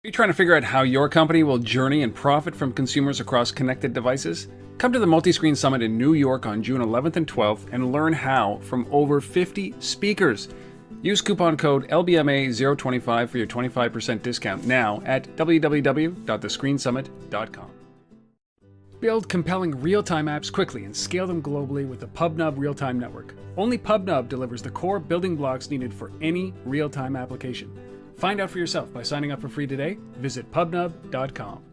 Are you trying to figure out how your company will journey and profit from consumers across connected devices? Come to the Multi-Screen Summit in New York on June 11th and 12th and learn how from over 50 speakers. Use coupon code LBMA025 for your 25% discount now at www.thescreensummit.com. Build compelling real-time apps quickly and scale them globally with the PubNub Real-Time Network. Only PubNub delivers the core building blocks needed for any real-time application. Find out for yourself by signing up for free today. Visit pubnub.com.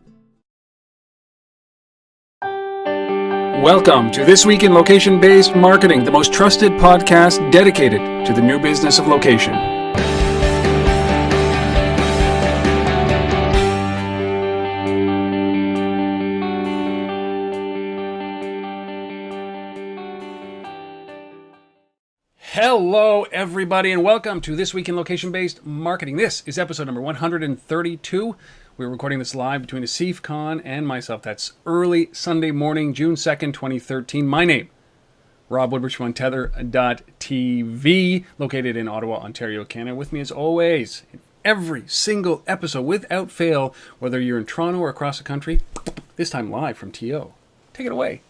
Welcome to This Week in Location-Based Marketing, the most trusted podcast dedicated to the new business of location. Hello, everybody, and welcome to This Week in Location-Based Marketing. This is episode number 132. We're recording this live between Asif Khan and myself. That's early Sunday morning, June 2nd, 2013. My name, Rob Woodbridge from Untether.tv, located in Ottawa, Ontario, Canada. With me as always, in every single episode, without fail, whether you're in Toronto or across the country, this time live from TO. Take it away.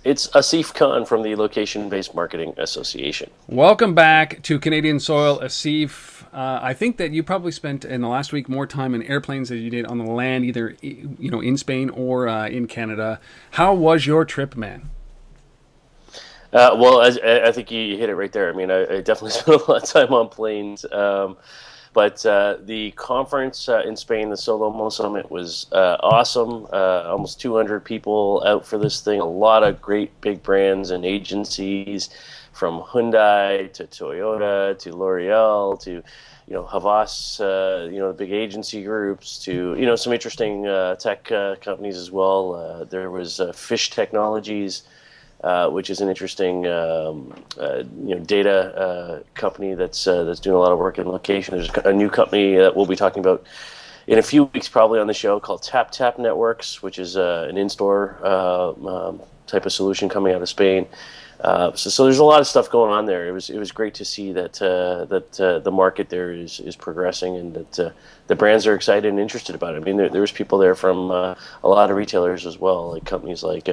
It's Asif Khan from the Location-Based Marketing Association. Welcome back to Canadian soil, Asif. I think that you probably spent in the last week more time in airplanes than you did on the land, either in Spain or in Canada. How was your trip, man? Well, I think you hit it right there. I mean, I definitely spent a lot of time on planes. But the conference in Spain, the Solomo Summit, was awesome. Almost 200 people out for this thing. A lot of great big brands and agencies, from Hyundai to Toyota to L'Oreal to Havas, the big agency groups, to some interesting tech companies as well. There was Fish Technologies, which is an interesting data company that's doing a lot of work in location. There's a new company that we'll be talking about in a few weeks, probably on the show, called Tap Networks, which is an in-store type of solution coming out of Spain. So there's a lot of stuff going on there. It was great to see that the market there is progressing, and that the brands are excited and interested about it. I mean, there was people there from a lot of retailers as well, like companies like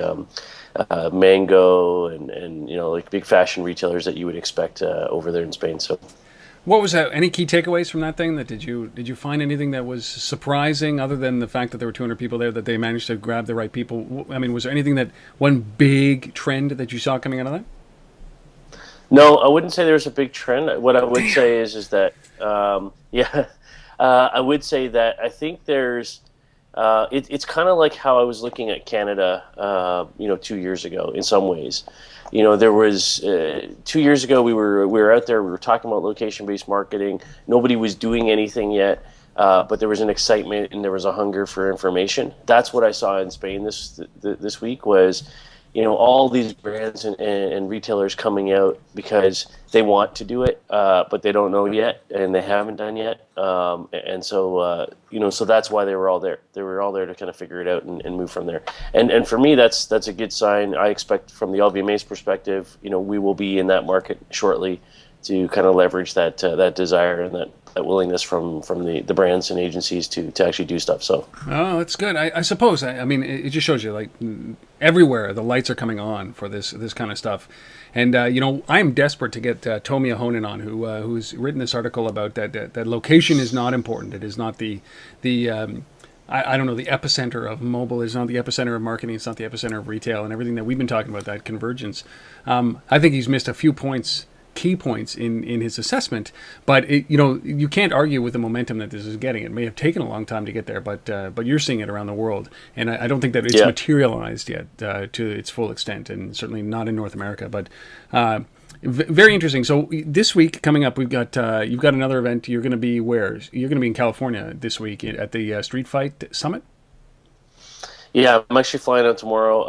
Mango and like big fashion retailers that you would expect over there in Spain. So, what was that? Any key takeaways from that thing? Did you find anything that was surprising, other than the fact that there were 200 people there, that they managed to grab the right people? I mean, was there anything one big trend that you saw coming out of that? No, I wouldn't say there's a big trend. What I would say is that I would say that I think there's it's kind of like how I was looking at Canada 2 years ago in some ways. There was 2 years ago we were out there, we were talking about location-based marketing. Nobody was doing anything yet, but there was an excitement and there was a hunger for information. That's what I saw in Spain this week, was all these brands and retailers coming out because they want to do it, but they don't know yet, and they haven't done yet. And so, so that's why they were all there. They were all there to kind of figure it out and move from there. And for me, that's a good sign. I expect from the LVMA's perspective, we will be in that market shortly to kind of leverage that desire and that willingness from the brands and agencies to actually do stuff. So, oh, that's good. I suppose. I mean, it just shows you, like, everywhere the lights are coming on for this kind of stuff. And I am desperate to get Tomi Ahonen on, who's written this article about that location is not important. It is not the I don't know, the epicenter of mobile. It's not the epicenter of marketing. It's not the epicenter of retail, and everything that we've been talking about, that convergence. I think he's missed a few key points in his assessment, but you can't argue with the momentum that this is getting. It may have taken a long time to get there, but you're seeing it around the world, and I don't think that it's materialized yet to its full extent, and certainly not in North America. But very interesting. So this week coming up, you've got another event. You're going to be where? You're going to be in California this week at the Street Fight Summit. Yeah, I'm actually flying out tomorrow.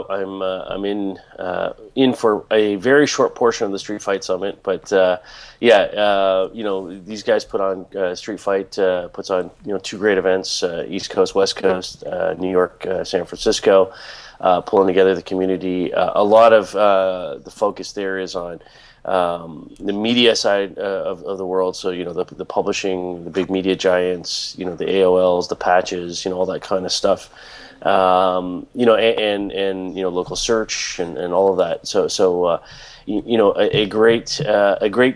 I'm in for a very short portion of the Street Fight Summit, but these guys put on Street Fight puts on two great events: East Coast, West Coast, New York, San Francisco, pulling together the community. A lot of the focus there is on the media side of the world. So, the publishing, the big media giants, the AOLs, the patches, all that kind of stuff. And local search and all of that. So a great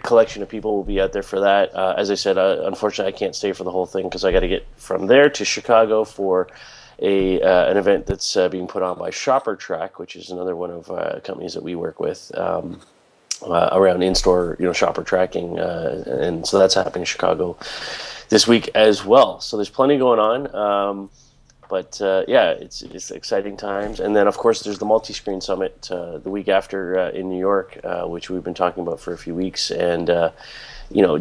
collection of people will be out there for that. As I said, unfortunately, I can't stay for the whole thing because I got to get from there to Chicago for an event that's being put on by Shopper Track, which is another one of companies that we work with around in-store, shopper tracking, and so that's happening in Chicago this week as well. So there's plenty going on. But it's exciting times. And then, of course, there's the Multi-Screen Summit the week after in New York, which we've been talking about for a few weeks. And,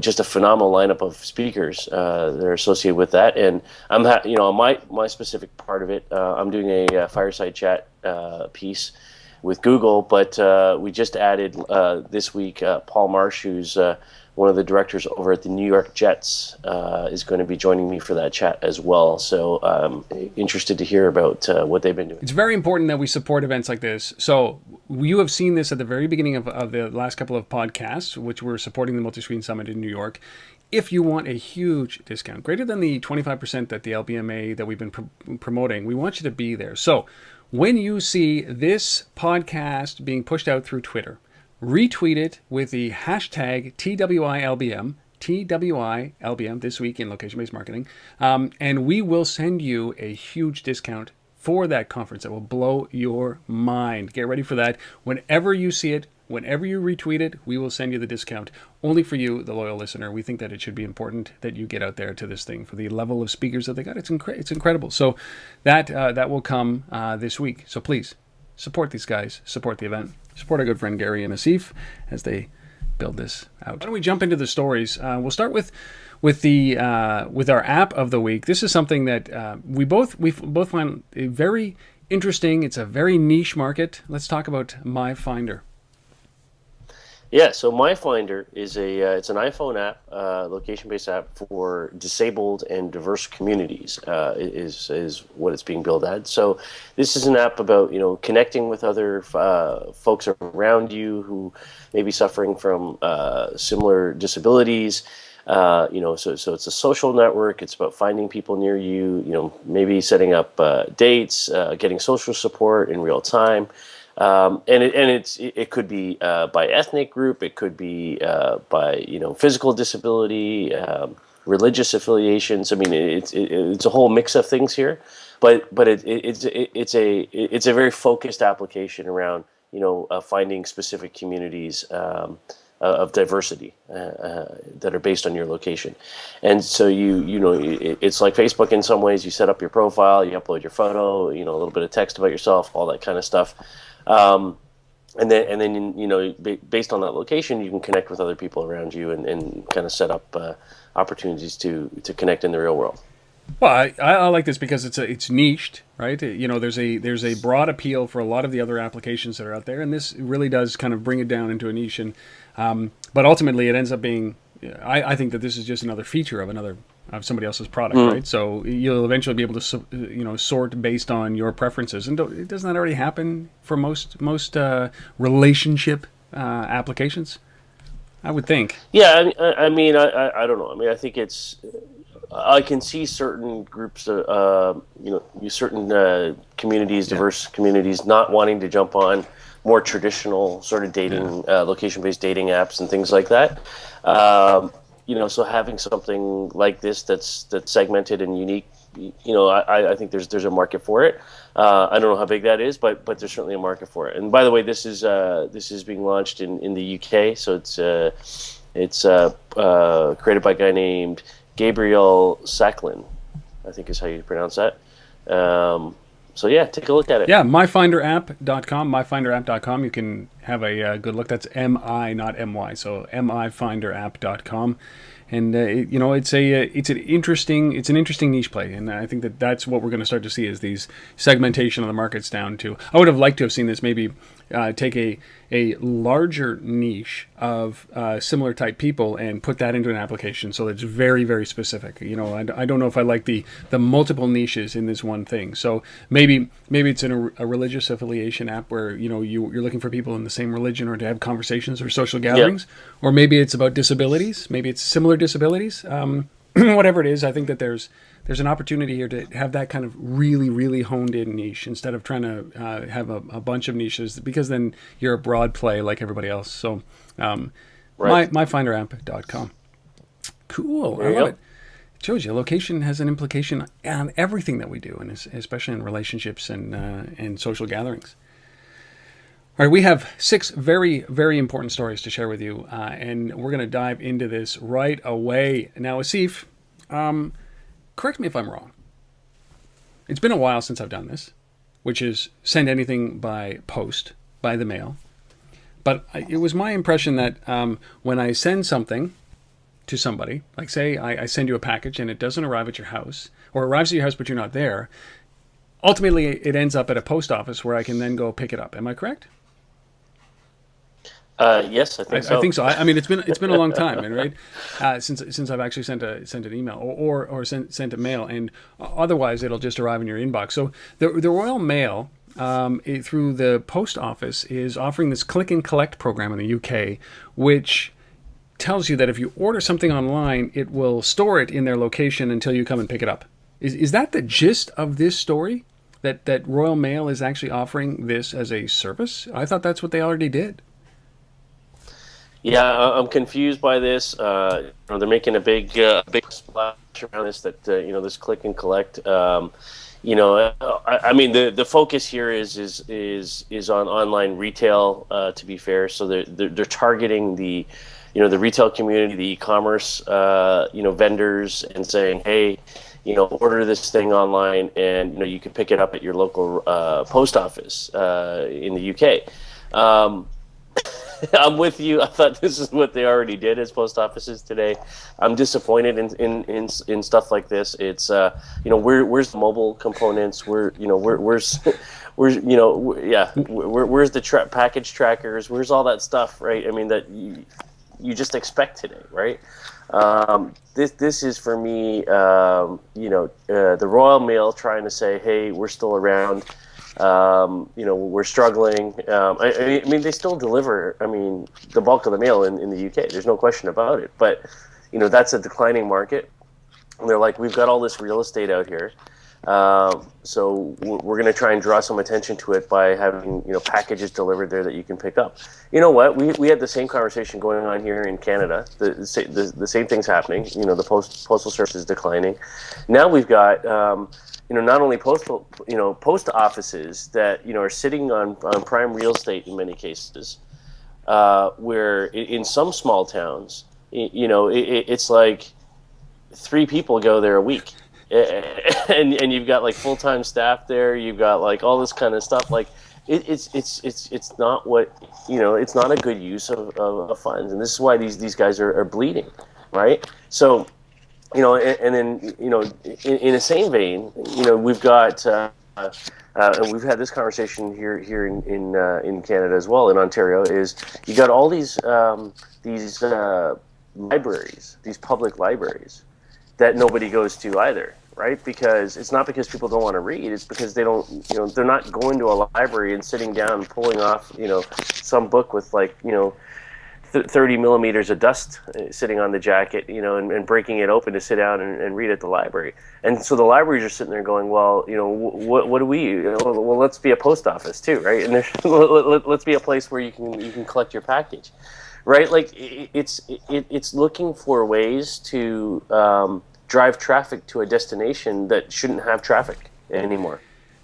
just a phenomenal lineup of speakers that are associated with that. And I'm, my specific part of it, I'm doing a fireside chat piece with Google. But we just added this week Paul Marsh, who's one of the directors over at the New York Jets, is going to be joining me for that chat as well. So I'm interested to hear about what they've been doing. It's very important that we support events like this. So you have seen this at the very beginning of the last couple of podcasts, which were supporting the Multi-Screen Summit in New York. If you want a huge discount, greater than the 25% that the LBMA that we've been promoting, we want you to be there. So when you see this podcast being pushed out through Twitter, retweet it with the hashtag TWILBM this week in location-based marketing, and we will send you a huge discount for that conference that will blow your mind. Get ready for that. Whenever you see it, whenever you retweet it, we will send you the discount. Only for you, the loyal listener. We think that it should be important that you get out there to this thing for the level of speakers that they got. It's incredible. So that will come this week. So please support these guys. Support the event. Support our good friend Gary and Asif as they build this out. Why don't we jump into the stories? We'll start with our app of the week. This is something that we both find very interesting. It's a very niche market. Let's talk about MyFinder. Yeah, so MyFinder is it's an iPhone app, location-based app for disabled and diverse communities. Is what it's being billed as. So this is an app about connecting with other folks around you who may be suffering from similar disabilities. So it's a social network. It's about finding people near you. Maybe setting up dates, getting social support in real time. It could be by ethnic group, it could be by physical disability, religious affiliations. I mean, it's a whole mix of things here, but it's a very focused application around finding specific communities of diversity that are based on your location. And so it's like Facebook in some ways. You set up your profile, you upload your photo, a little bit of text about yourself, all that kind of stuff. And then based on that location, you can connect with other people around you and kind of set up opportunities to connect in the real world. Well, I like this because it's niched, right? There's a broad appeal for a lot of the other applications that are out there, and this really does kind of bring it down into a niche. And but ultimately, it ends up being. I think that this is just another feature of somebody else's product, right? So you'll eventually be able to sort based on your preferences. And doesn't that already happen for most relationship applications? I would think. Yeah, I mean, I don't know. I mean, I think I can see certain groups, certain communities, diverse communities, not wanting to jump on more traditional sort of dating, location-based dating apps and things like that. So having something like this that's segmented and unique, I think there's a market for it. I don't know how big that is, but there's certainly a market for it. And by the way, this is being launched in the UK, so it's created by a guy named Gabriel Sacklin, I think is how you pronounce that. So yeah, take a look at it. Yeah, myfinderapp.com, myfinderapp.com. You can have a good look. That's M-I, not M-Y. So myfinderapp.com. And it's an interesting niche play, and I think that's what we're going to start to see is these segmentation of the markets down to. I would have liked to have seen this maybe take a larger niche of similar type people and put that into an application so that it's very, very specific. You know, I don't know if I like the multiple niches in this one thing. So maybe it's in a religious affiliation app where, you know, you're looking for people in the same religion or to have conversations or social gatherings. Yep. Or maybe it's about disabilities. Maybe it's similar disabilities. Whatever it is, I think that there's an opportunity here to have that kind of really, really honed in niche instead of trying to have a bunch of niches, because then you're a broad play like everybody else. So myfinderapp.com. Cool. I love it. It shows you location has an implication on everything that we do, and especially in relationships and social gatherings. All right, we have 6 very, very important stories to share with you, and we're going to dive into this right away. Now, Asif, correct me if I'm wrong. It's been a while since I've done this, which is send anything by post, by the mail. But it was my impression that when I send something to somebody, like say I send you a package and it doesn't arrive at your house, or arrives at your house but you're not there, ultimately it ends up at a post office where I can then go pick it up. Am I correct? Yes, I think so. I think so. I mean, it's been a long time, right? Since I've actually sent an email or sent a mail, and otherwise it'll just arrive in your inbox. So the Royal Mail through the post office is offering this click and collect program in the UK, which tells you that if you order something online, it will store it in their location until you come and pick it up. Is that the gist of this story? That Royal Mail is actually offering this as a service? I thought that's what they already did. Yeah, I'm confused by this. They're making a big splash around this. This click and collect. I mean, the focus here is on online retail. To be fair, so they're targeting the retail community, the e-commerce, vendors, and saying, hey, order this thing online, and you can pick it up at your local post office in the UK. I'm with you. I thought this is what they already did as post offices today. I'm disappointed in stuff like this. It's where's the mobile components? Where's the package trackers? Where's all that stuff, right? I mean, that you just expect today, right? This is for me, the Royal Mail trying to say, hey, we're still around. We're struggling. I mean, they still deliver. I mean, the bulk of the mail in the UK. There's no question about it. But that's a declining market. And they're like, we've got all this real estate out here, so we're going to try and draw some attention to it by having packages delivered there that you can pick up. You know what? We had the same conversation going on here in Canada. The same thing's happening. The postal service is declining. Now we've got. Not only post offices that are sitting on prime real estate in many cases, where in some small towns, it's like 3 people go there a week, and you've got like full-time staff there. You've got like all this kind of stuff. Like it's not what it's not a good use of funds, and this is why these guys are bleeding, right? So. And then, in the same vein, we've got, and we've had this conversation here in Canada as well, in Ontario, is you got all these libraries, these public libraries, that nobody goes to either, right? Because it's not because people don't want to read; it's because they don't, they're not going to a library and sitting down and pulling off, some book with 30 millimeters of dust sitting on the jacket, and breaking it open to sit down and read at the library. And so the libraries are sitting there going, well, what do we? Well, let's be a post office too, right? And let's be a place where you can collect your package, right? Like it's looking for ways to drive traffic to a destination that shouldn't have traffic anymore.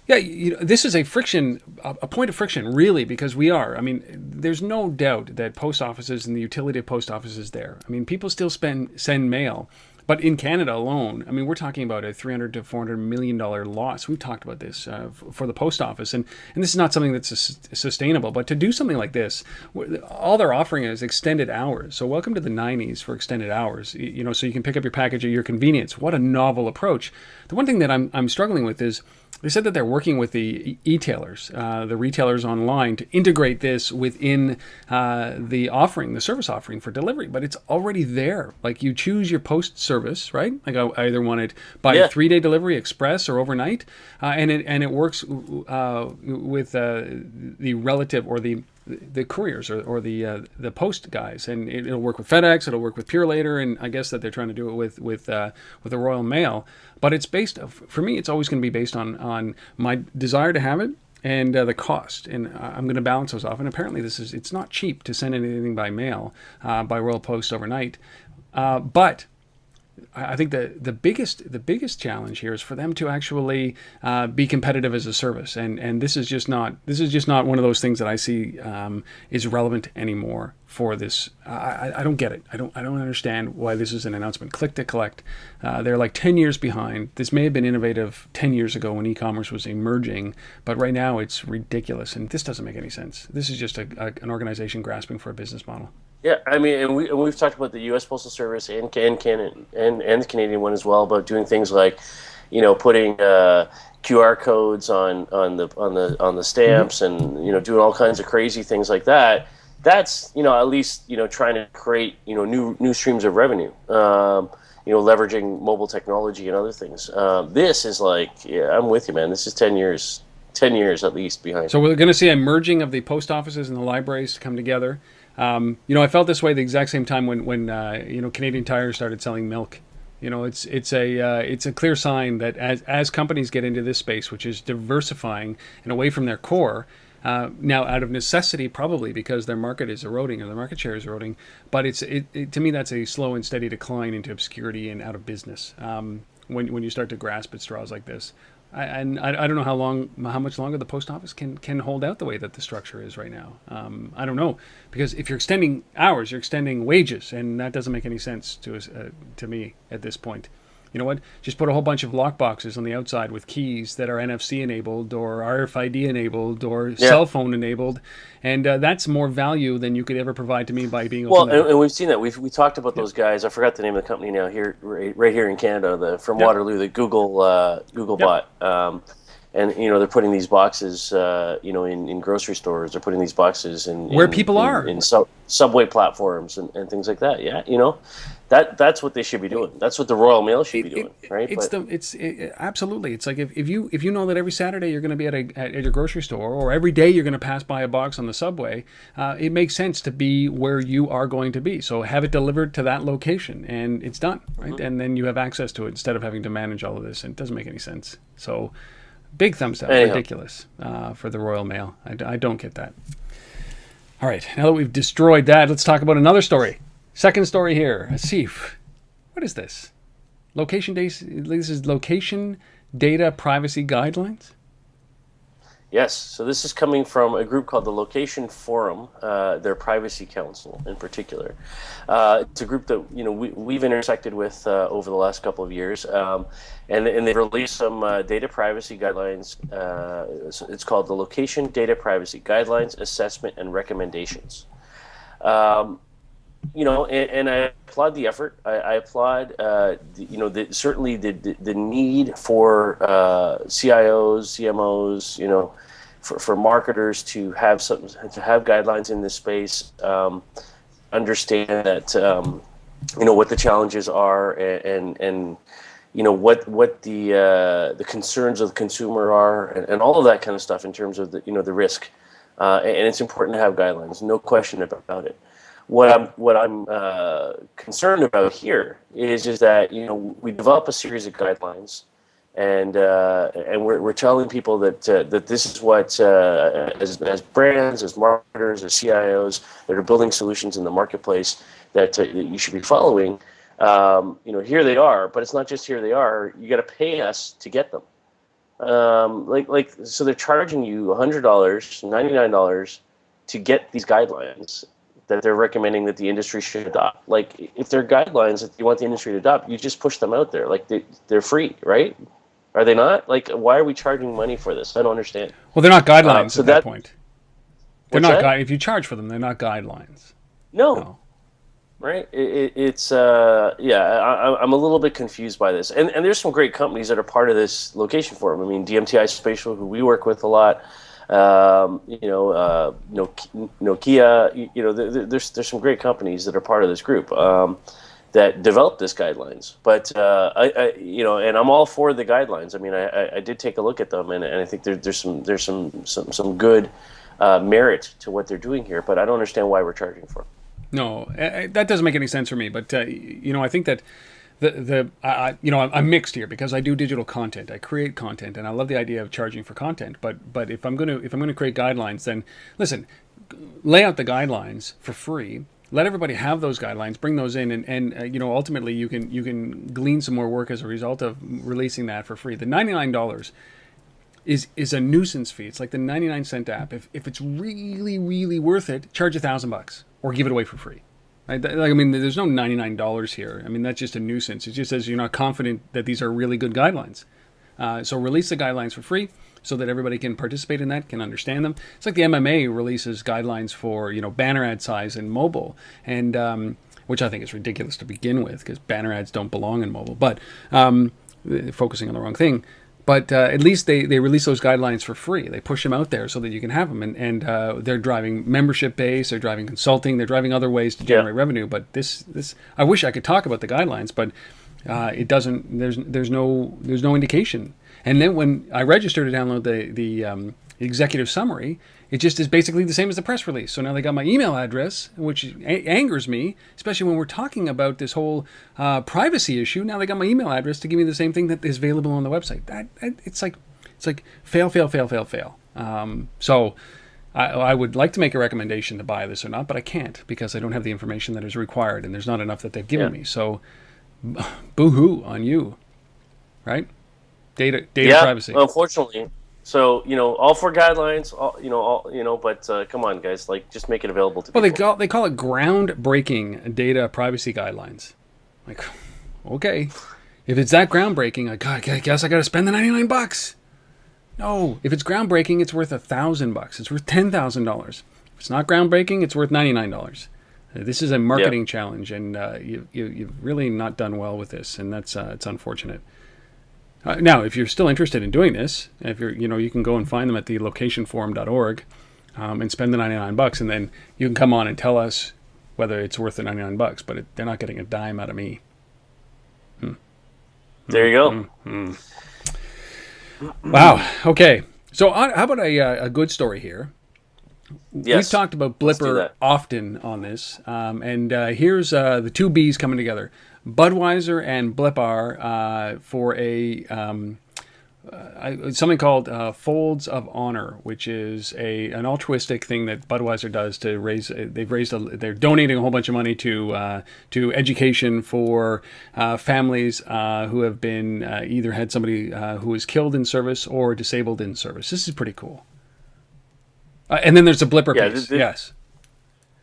Yeah, this is a point of friction, really, because I mean, there's no doubt that post offices and the utility of post offices is there. I mean, people still send mail, but in Canada alone, I mean, we're talking about a $300 to $400 million loss. We've talked about this for the post office, and this is not something that's sustainable. But to do something like this, all they're offering is extended hours. So welcome to the 90s for extended hours. So you can pick up your package at your convenience. What a novel approach. The one thing that I'm struggling with is, they said that they're working with the e-tailers, the retailers online, to integrate this within the offering, the service offering for delivery. But it's already there. Like, you choose your post service, right? Like, I either want it by 3-day delivery, express, or overnight, and it works with the relative or the couriers or the post guys, and it'll work with FedEx, it'll work with Purelator, and I guess that they're trying to do it with the Royal Mail. But it's based, for me, it's always going to be based on my desire to have it and the cost, and I'm going to balance those off. And apparently, it's not cheap to send anything by mail by Royal Post overnight, but I think the biggest challenge here is for them to actually be competitive as a service, and this is just not one of those things that I see is relevant anymore for this. I don't get it. I don't understand why this is an announcement. Click to collect. They're like 10 years behind. This may have been innovative 10 years ago when e-commerce was emerging, but right now it's ridiculous, and this doesn't make any sense. This is just an organization grasping for a business model. Yeah, I mean, and we've talked about the U.S. Postal Service and Canada and the Canadian one as well, about doing things like, putting QR codes on the stamps, and doing all kinds of crazy things like that. That's at least trying to create new streams of revenue. Leveraging mobile technology and other things. This is like, I'm with you, man. This is 10 years at least behind. So we're going to see a merging of the post offices and the libraries to come together. I felt this way the exact same time when Canadian Tire started selling milk. It's a clear sign that as companies get into this space, which is diversifying and away from their core, now out of necessity, probably because their market is eroding or their market share is eroding, but to me that's a slow and steady decline into obscurity and out of business. When you start to grasp at straws like this. I don't know how much longer the post office can hold out the way that the structure is right now. I don't know, because if you're extending hours, you're extending wages, and that doesn't make any sense to me at this point. You know what? Just put a whole bunch of lock boxes on the outside with keys that are NFC enabled or RFID enabled or cell phone enabled, and that's more value than you could ever provide to me by being able to. Well, and we've seen that. We talked about those guys. I forgot the name of the company now. Here, right here in Canada, from Waterloo, the Google bot. And they're putting these boxes, in grocery stores. They're putting these boxes in where people are in subway platforms and things like that. Yeah, that's what they should be doing. That's what the Royal Mail should be doing, right? Absolutely. It's like if you know that every Saturday you're going to be at your grocery store, or every day you're going to pass by a box on the subway, it makes sense to be where you are going to be. So have it delivered to that location, and it's done, right? Mm-hmm. And then you have access to it instead of having to manage all of this. And it doesn't make any sense. So. Big thumbs down. Anyhow. Ridiculous for the Royal Mail. I don't get that. All right, now that we've destroyed that, let's talk about another story. Second story here. Let's see. What is this? This is location data privacy guidelines? Yes. So this is coming from a group called the Location Forum, their privacy council in particular. It's a group that we've intersected with over the last couple of years, and they've released some data privacy guidelines. It's called the Location Data Privacy Guidelines, Assessment, and Recommendations. And I applaud the effort. I applaud, certainly the need for CIOs, CMOs, for marketers to have guidelines in this space, understand that what the challenges are, and what the concerns of the consumer are, and all of that kind of stuff in terms of the risk. And it's important to have guidelines, no question about it. What I'm concerned about here is that we develop a series of guidelines, and we're telling people that this is what as brands, as marketers, as CIOs that are building solutions in the marketplace that you should be following. Here they are, but it's not just here they are. You got to pay us to get them. So they're charging you $100, $99 to get these guidelines that they're recommending that the industry should adopt. Like, if they're guidelines that you want the industry to adopt, you just push them out there. Like, they're free, right? Are they not? Like, why are we charging money for this? I don't understand. Well, they're not guidelines at that point. They're not that? If you charge for them, they're not guidelines. No. right? Yeah, I'm a little bit confused by this, and there's some great companies that are part of this location forum. I mean, DMTI Spatial, who we work with a lot, Nokia, there's some great companies that are part of this group. That developed this guidelines, but and I'm all for the guidelines. I mean, I did take a look at them, and I think there's some good merit to what they're doing here, but I don't understand why we're charging for it. No, that doesn't make any sense for me. But I think that I'm mixed here because I do digital content. I create content, and I love the idea of charging for content. But if I'm gonna create guidelines, then listen, lay out the guidelines for free. Let everybody have those guidelines. Bring those in, and ultimately you can glean some more work as a result of releasing that for free. The $99 is a nuisance fee. It's like the 99-cent app. If it's really really worth it, charge $1,000 or give it away for free. I mean, there's no $99 here. I mean, that's just a nuisance. It just says you're not confident that these are really good guidelines. So release the guidelines for free so that everybody can participate in that, can understand them. It's like the MMA releases guidelines for banner ad size in mobile, and which I think is ridiculous to begin with because banner ads don't belong in mobile. But focusing on the wrong thing. But at least they release those guidelines for free. They push them out there so that you can have them. And they're driving membership base, they're driving consulting, they're driving other ways to generate revenue. But this I wish I could talk about the guidelines, but it doesn't. There's no indication. And then when I register to download the executive summary, it just is basically the same as the press release. So now they got my email address, which angers me, especially when we're talking about this whole privacy issue. Now they got my email address to give me the same thing that is available on the website. It's like fail. So I would like to make a recommendation to buy this or not, but I can't because I don't have the information that is required, and there's not enough that they've given me. So boo-hoo on you, right? Data privacy. Unfortunately. So all for guidelines, but come on, guys, like just make it available to people. Well, they call it groundbreaking data privacy guidelines. Like, okay, if it's that groundbreaking, I guess I got to spend the $99. No, if it's groundbreaking, it's worth $1,000. It's worth $10,000. If it's not groundbreaking, it's worth $99. This is a marketing challenge, and you've really not done well with this, and that's it's unfortunate. Now, if you're still interested in doing this, if you can go and find them at the locationforum.org and spend the $99, and then you can come on and tell us whether it's worth the $99. But they're not getting a dime out of me. There you go. Wow. Okay. So how about a good story here? Yes. We've talked about Blippar often on this, and here's the two Bs coming together. Budweiser and Blippar for something called Folds of Honor, which is an altruistic thing that Budweiser does to raise. They're donating a whole bunch of money to education for families who have been either had somebody who was killed in service or disabled in service. This is pretty cool. And then there's a Blippar piece. Yes.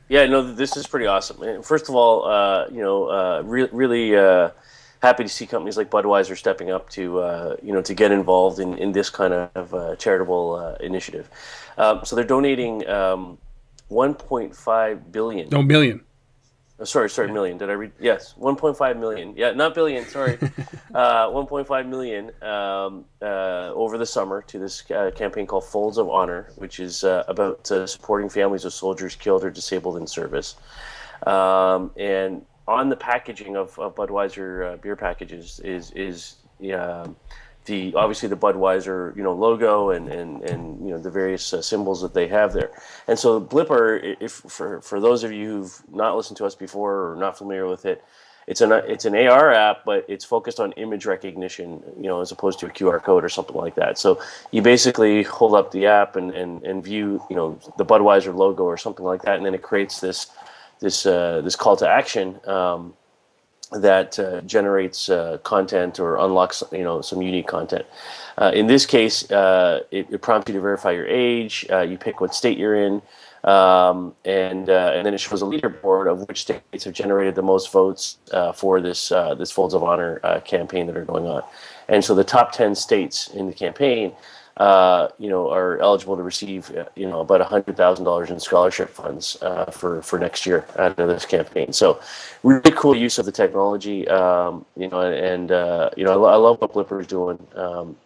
Yeah, no, this is pretty awesome. First of all, really happy to see companies like Budweiser stepping up to get involved in this kind of charitable initiative. So they're donating 1.5 billion. No, million. Sorry, million. Did I read? Yes, 1.5 million. Yeah, not billion. Sorry, 1.5 million over the summer to this campaign called Folds of Honor, which is about supporting families of soldiers killed or disabled in service. And on the packaging of Budweiser beer packages is obviously the Budweiser logo and the various symbols that they have there. And so Blippar, if for those of you who've not listened to us before or not familiar with it, it's an AR app, but it's focused on image recognition, as opposed to a QR code or something like that. So you basically hold up the app and view the Budweiser logo or something like that, and then it creates this call to action that generates content or unlocks some unique content. In this case, it prompts you to verify your age. You pick what state you're in, and then it shows a leaderboard of which states have generated the most votes for this Folds of Honor campaign that are going on. And so the top 10 states in the campaign are eligible to receive, about $100,000 in scholarship funds for next year out of this campaign. So, really cool use of the technology. I love what Blippar is doing.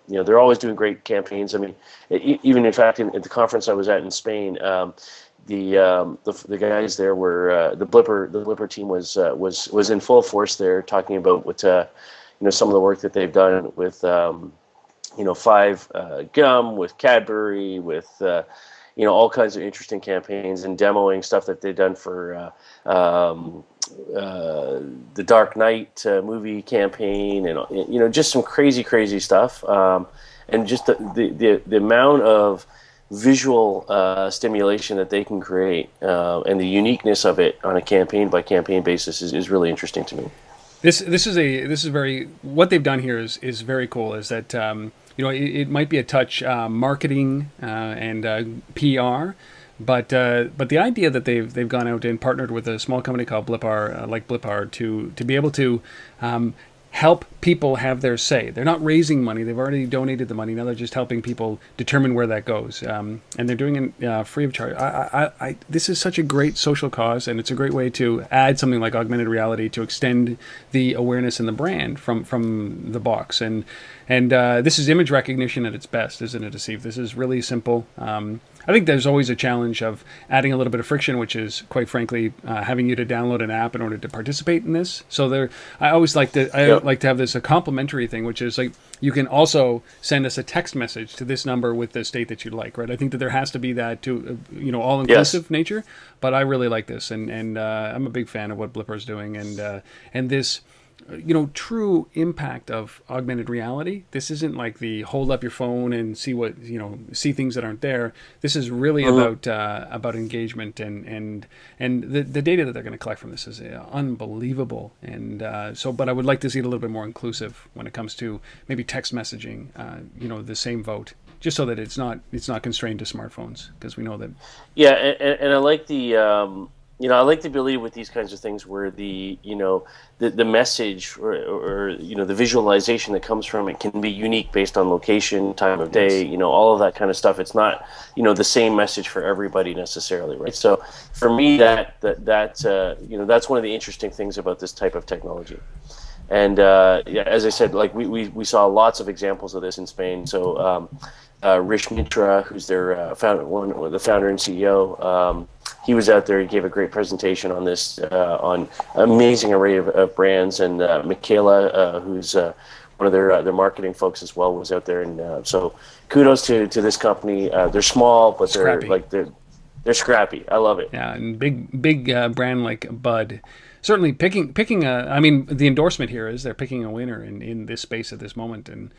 They're always doing great campaigns. I mean, even in fact, at the conference I was at in Spain. The guys there were the Blippar team was in full force there, talking about what some of the work that they've done with Five Gum, with Cadbury, with all kinds of interesting campaigns, and demoing stuff that they've done for the Dark Knight movie campaign, and just some crazy stuff, and just the amount of visual stimulation that they can create, and the uniqueness of it on a campaign by campaign basis is really interesting to me. This is very, what they've done here is very cool. Is that it might be a touch marketing and PR, but the idea that they've gone out and partnered with a small company called Blippar, like Blippar, to be able to help people have their say. They're not raising money. They've already donated the money. Now they're just helping people determine where that goes. And they're doing it free of charge. This is such a great social cause, and it's a great way to add something like augmented reality to extend the awareness and the brand from the box. And this is image recognition at its best, isn't it, Asif? This is really simple. I think there's always a challenge of adding a little bit of friction, which is, quite frankly, having you to download an app in order to participate in this. So I always like to have this a complimentary thing, which is like you can also send us a text message to this number with the state that you'd like, right? I think that there has to be that all inclusive nature. But I really like this, and I'm a big fan of what Blippar's doing, and this. True impact of augmented reality. This isn't like the hold up your phone and see see things that aren't there. This is really about engagement and the data that they're going to collect from this is unbelievable. And but I would like to see it a little bit more inclusive when it comes to maybe text messaging. The same vote, just so that it's not constrained to smartphones, because we know that. Yeah, and I like the. I like to believe with these kinds of things where the message or the visualization that comes from it can be unique based on location, time of day, all of that kind of stuff. It's not, the same message for everybody necessarily, right? So for me, that's one of the interesting things about this type of technology. And as I said, like we saw lots of examples of this in Spain. So Rich Mitra, who's their the founder and CEO, he was out there. He gave a great presentation on this, on amazing array of brands. And Michaela, who's one of their marketing folks as well, was out there. And so kudos to this company. They're small, but they're scrappy. I love it. Yeah, and big brand like Bud. Certainly picking the endorsement here is they're picking a winner in this space at this moment, and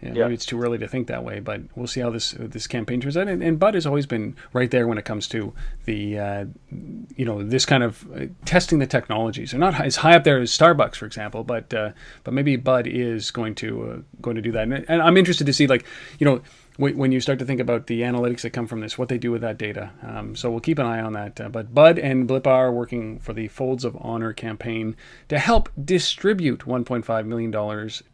maybe it's too early to think that way, but we'll see how this campaign turns out. And Bud has always been right there when it comes to the this kind of testing the technologies. They're not as high up there as Starbucks, for example, but maybe Bud is going to do that. And I'm interested to see, when you start to think about the analytics that come from this, what they do with that data. So we'll keep an eye on that. But Bud and Blippar are working for the Folds of Honor campaign to help distribute $1.5 million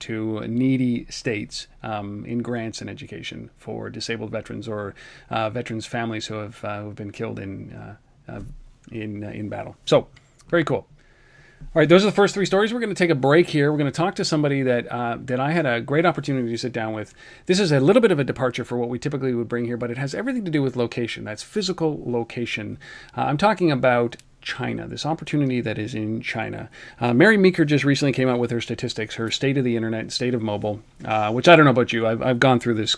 to needy states in grants and education for disabled veterans or veterans' families who have been killed in battle. So very cool. All right, those are the first three stories. We're going to take a break here. We're going to talk to somebody that I had a great opportunity to sit down with. This is a little bit of a departure for what we typically would bring here, but it has everything to do with location. That's physical location. I'm talking about China, this opportunity that is in China. Mary Meeker just recently came out with her statistics, her state of the internet, state of mobile, which I don't know about you. I've gone through this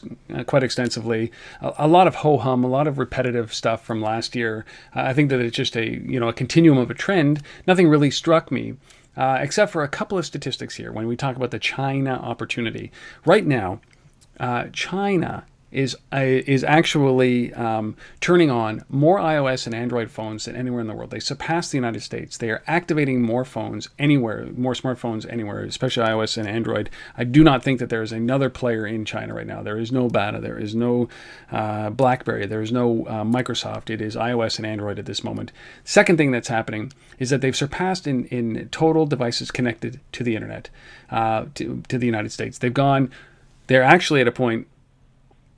quite extensively. A lot of ho-hum, a lot of repetitive stuff from last year. I think that it's just a continuum of a trend. Nothing really struck me, except for a couple of statistics here when we talk about the China opportunity. Right now, China is actually turning on more iOS and Android phones than anywhere in the world. They surpass the United States. They are activating more phones anywhere, more smartphones anywhere, especially iOS and Android. I do not think that there is another player in China right now. There is no Bata. There is no BlackBerry. There is no Microsoft. It is iOS and Android at this moment. Second thing that's happening is that they've surpassed in total devices connected to the internet, to the United States. They're actually at a point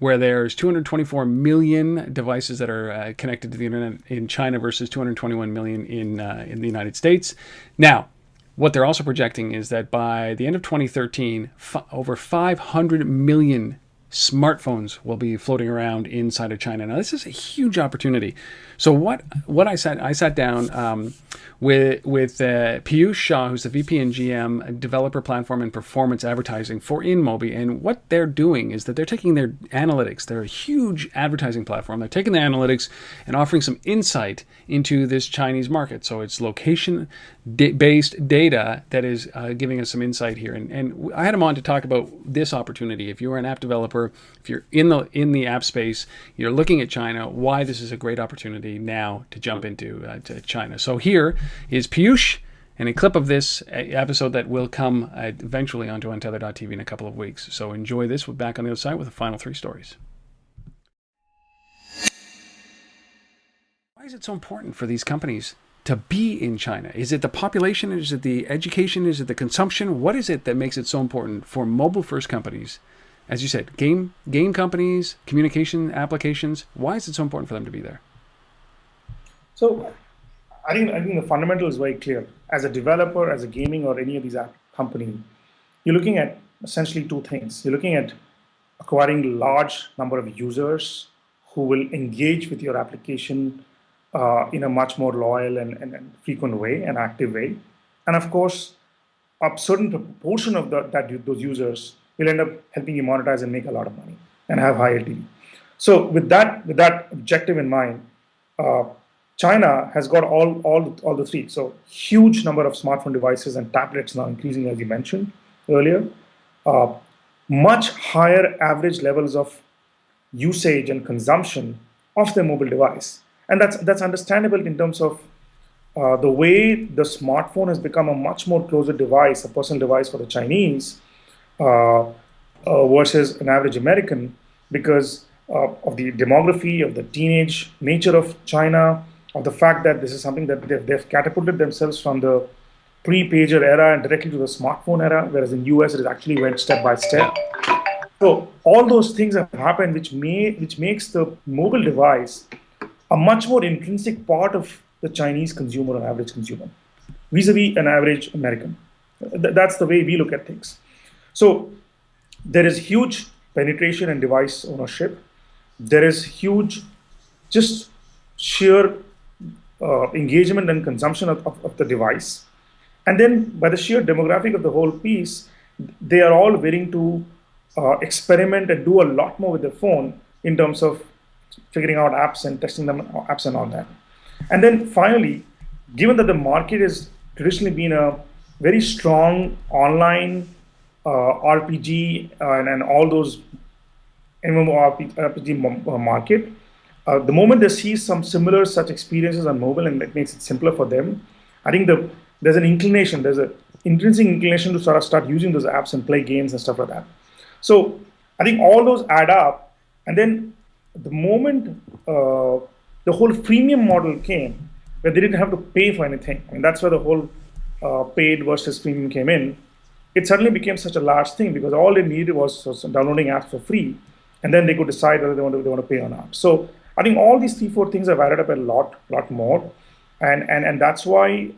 where there's 224 million devices that are connected to the internet in China versus 221 million in the United States. Now, what they're also projecting is that by the end of 2013, over 500 million smartphones will be floating around inside of China. Now, this is a huge opportunity. So what I sat down with Piyush Shah, who's the VP and GM, Developer Platform and Performance Advertising for InMobi, and what they're doing is that they're taking their analytics. They're a huge advertising platform. They're taking the analytics and offering some insight into this Chinese market. So it's location-based data that is giving us some insight here. And I had him on to talk about this opportunity. If you're an app developer, if you're in the app space, you're looking at China, why this is a great opportunity now to jump into to China. So here is Piyush and a clip of this episode that will come eventually onto Untether.tv in a couple of weeks. So enjoy this. We're back on the other side with the final 3 stories. Why is it so important for these companies to be in China? Is it the population? Is it the education? Is it the consumption? What is it that makes it so important for mobile-first companies? As you said, game companies, communication applications. Why is it so important for them to be there? So I think the fundamental is very clear. As a developer, as a gaming or any of these app company, you're looking at essentially 2 things. You're looking at acquiring large number of users who will engage with your application in a much more loyal and frequent way, an active way. And of course, a certain proportion of those users will end up helping you monetize and make a lot of money and have high LTV. So with that objective in mind, China has got all the 3. So huge number of smartphone devices and tablets now increasing, as you mentioned earlier. Much higher average levels of usage and consumption of their mobile device. And that's understandable in terms of the way the smartphone has become a much more closer device, a personal device for the Chinese versus an average American, because of the demography, of the teenage nature of China, of the fact that this is something that they've catapulted themselves from the pre-pager era and directly to the smartphone era, whereas in US it actually went step by step. So all those things have happened, which makes the mobile device a much more intrinsic part of the Chinese consumer, an average consumer, vis-a-vis an average American. That's the way we look at things. So there is huge penetration and device ownership. There is huge, just sheer engagement and consumption of the device. And then by the sheer demographic of the whole piece, they are all willing to experiment and do a lot more with their phone in terms of figuring out apps and testing them apps and all that. And then finally, given that the market has traditionally been a very strong online RPG and all those MMORPG market, the moment they see some similar such experiences on mobile and it makes it simpler for them, I think there's an inclination, there's an intrinsic inclination to sort of start using those apps and play games and stuff like that. So I think all those add up. And then the moment the whole freemium model came, where they didn't have to pay for anything, and that's where the whole paid versus freemium came in, it suddenly became such a large thing because all they needed was downloading apps for free, and then they could decide whether they want to pay or not. So I think all these 3-4 things have added up a lot more, and that's why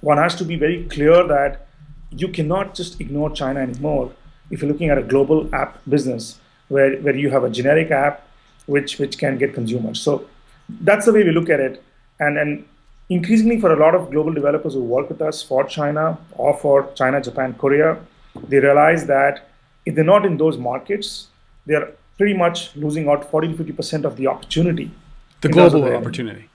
one has to be very clear that you cannot just ignore China anymore if you're looking at a global app business where you have a generic app which can get consumers. So that's the way we look at it, and increasingly for a lot of global developers who work with us for China or for China, Japan, Korea, they realize that if they're not in those markets, they're pretty much losing out 40 to 50% of the opportunity. The global opportunity.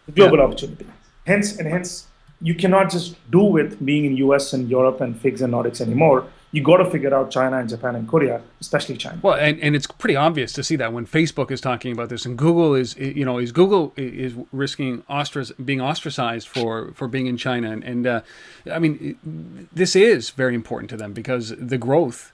The global opportunity. Hence, you cannot just do with being in US and Europe and FIGS and Nordics anymore. You got to figure out China and Japan and Korea, especially China. Well, and it's pretty obvious to see that when Facebook is talking about this, and Google is risking being ostracized for being in China, and I mean, this is very important to them because the growth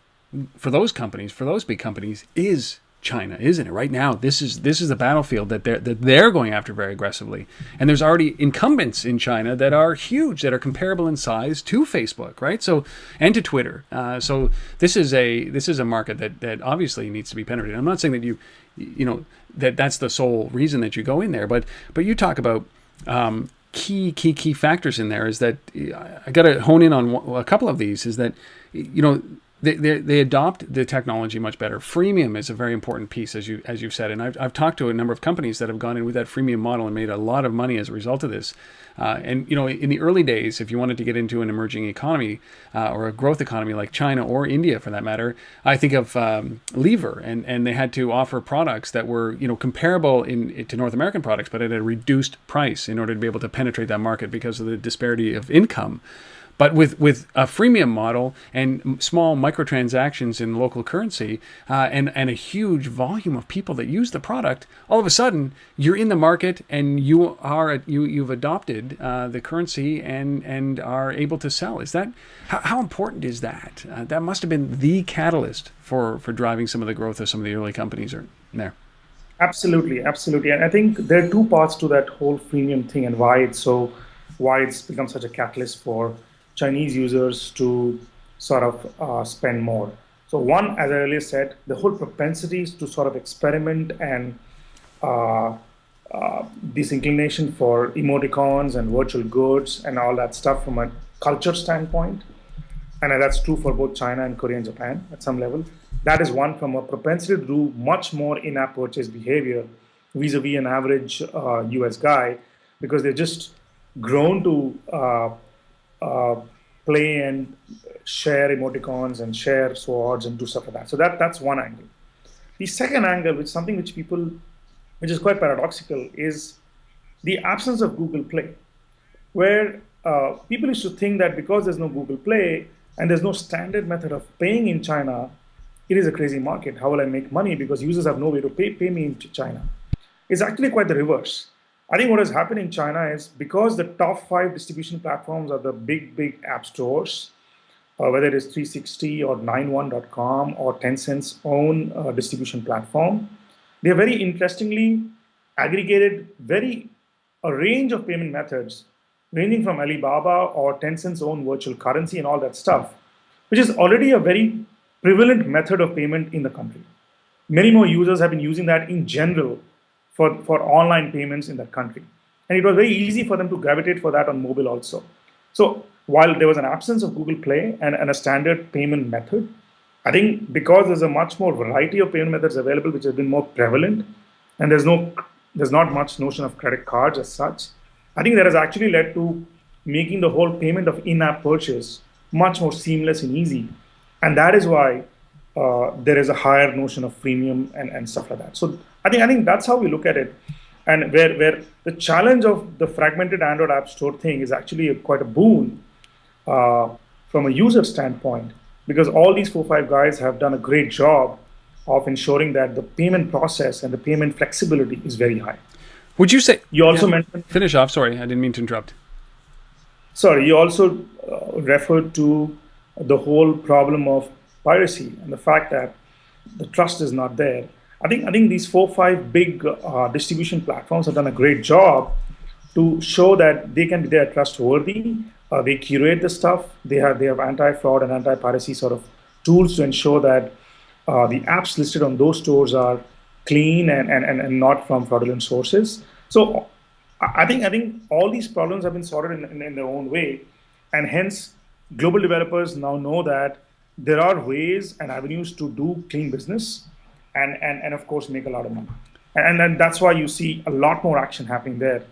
for those companies, for those big companies, is China, isn't it? Right now, this is the battlefield that they're going after very aggressively, and there's already incumbents in China that are huge, that are comparable in size to Facebook, right? So, and to Twitter. So this is a market that obviously needs to be penetrated. I'm not saying that you know that's the sole reason that you go in there, but you talk about key factors in there. Is that I got to hone in on a couple of these. Is that they adopt the technology much better. Freemium is a very important piece, as you've said, and I've talked to a number of companies that have gone in with that freemium model and made a lot of money as a result of this. And in the early days, if you wanted to get into an emerging economy or a growth economy like China or India, for that matter, I think of Lever, and they had to offer products that were comparable to North American products, but at a reduced price in order to be able to penetrate that market because of the disparity of income. But with a freemium model and small microtransactions in local currency and a huge volume of people that use the product, all of a sudden you're in the market and you've adopted the currency and are able to sell. Is that how important is that? That must have been the catalyst for driving some of the growth of some of the early companies there. Absolutely. And I think there are two parts to that whole freemium thing and why it's become such a catalyst for Chinese users to sort of spend more. So one, as I earlier said, the whole propensity is to sort of experiment and this inclination for emoticons and virtual goods and all that stuff from a culture standpoint. And that's true for both China and Korea and Japan at some level. That is one, from a propensity to do much more in-app purchase behavior vis-a-vis an average US guy, because they've just grown to play and share emoticons and share swords and do stuff like that. So that's one angle. The second angle, which is quite paradoxical, is the absence of Google Play, where people used to think that because there's no Google Play and there's no standard method of paying in China, it is a crazy market. How will I make money? Because users have no way to pay me in China. It's actually quite the reverse. I think what has happened in China is because the top 5 distribution platforms are the big app stores, whether it is 360 or 91.com or Tencent's own distribution platform, they have very interestingly aggregated a range of payment methods, ranging from Alibaba or Tencent's own virtual currency and all that stuff, which is already a very prevalent method of payment in the country. Many more users have been using that in general for online payments in that country. And it was very easy for them to gravitate for that on mobile also. So while there was an absence of Google Play and a standard payment method, I think because there's a much more variety of payment methods available, which have been more prevalent, and there's not much notion of credit cards as such, I think that has actually led to making the whole payment of in-app purchase much more seamless and easy. And that is why there is a higher notion of freemium and stuff like that. So I think that's how we look at it. And where the challenge of the fragmented Android App Store thing is actually quite a boon from a user standpoint, because all these 4-5 guys have done a great job of ensuring that the payment process and the payment flexibility is very high. Would you say... You also mentioned... Finish off. Sorry, I didn't mean to interrupt. Sorry, you also referred to the whole problem of piracy and the fact that the trust is not there. I think these 4-5 big distribution platforms have done a great job to show that they are trustworthy. They curate the stuff. They have anti-fraud and anti-piracy sort of tools to ensure that the apps listed on those stores are clean and not from fraudulent sources. So I think all these problems have been sorted in their own way, and hence global developers now know that there are ways and avenues to do clean business and of course make a lot of money. And that's why you see a lot more action happening there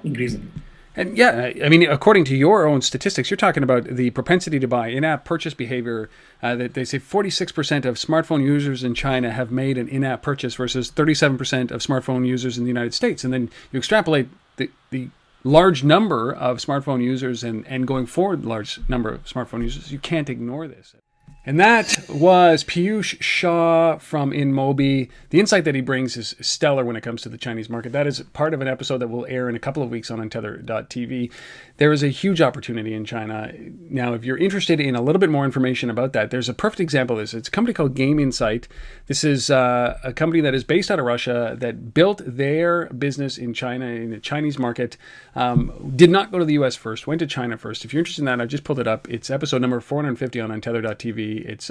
increasingly. And yeah, I mean, according to your own statistics, you're talking about the propensity to buy in-app purchase behavior. That they say 46% of smartphone users in China have made an in-app purchase versus 37% of smartphone users in the United States. And then you extrapolate the large number of smartphone users and going forward, large number of smartphone users. You can't ignore this. And that was Piyush Shah from InMobi. The insight that he brings is stellar when it comes to the Chinese market. That is part of an episode that will air in a couple of weeks on Untether.tv. There is a huge opportunity in China. Now, if you're interested in a little bit more information about that, there's a perfect example of this. It's a company called Game Insight. This is a company that is based out of Russia that built their business in China, in the Chinese market. Did not go to the US first, went to China first. If you're interested in that, I just pulled it up. It's episode number 450 on Untether.tv. It's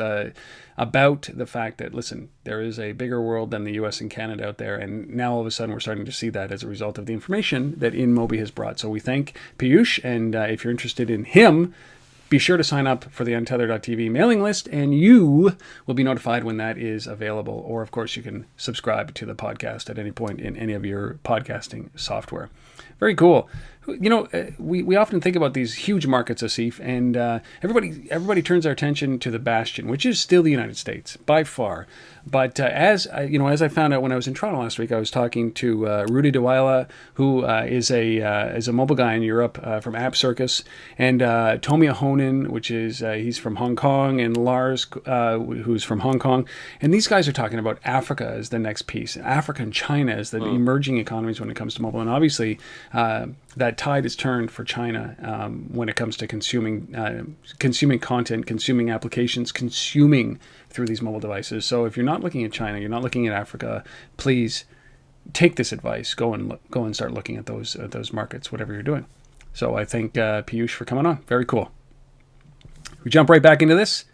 about the fact that, listen, there is a bigger world than the US and Canada out there, and now all of a sudden we're starting to see that as a result of the information that InMobi has brought. So we thank Piyush, and if you're interested in him, be sure to sign up for the Untether.tv mailing list, and you will be notified when that is available. Or, of course, you can subscribe to the podcast at any point in any of your podcasting software. Very cool. You know, we often think about these huge markets, Asif, and everybody turns our attention to the bastion, which is still the United States by far. But as I found out when I was in Toronto last week, I was talking to Rudy Dewila, who is a mobile guy in Europe from App Circus, and Tomia Honan, which is he's from Hong Kong, and Lars, who's from Hong Kong, and these guys are talking about Africa as the next piece, Africa and China as the emerging economies when it comes to mobile, and obviously that tide is turned for China when it comes to consuming content, consuming applications, consuming through these mobile devices. So if you're not looking at China, you're not looking at Africa, please take this advice. Go and start looking at those markets, whatever you're doing. So I thank Piyush for coming on. Very cool. We jump right back into this.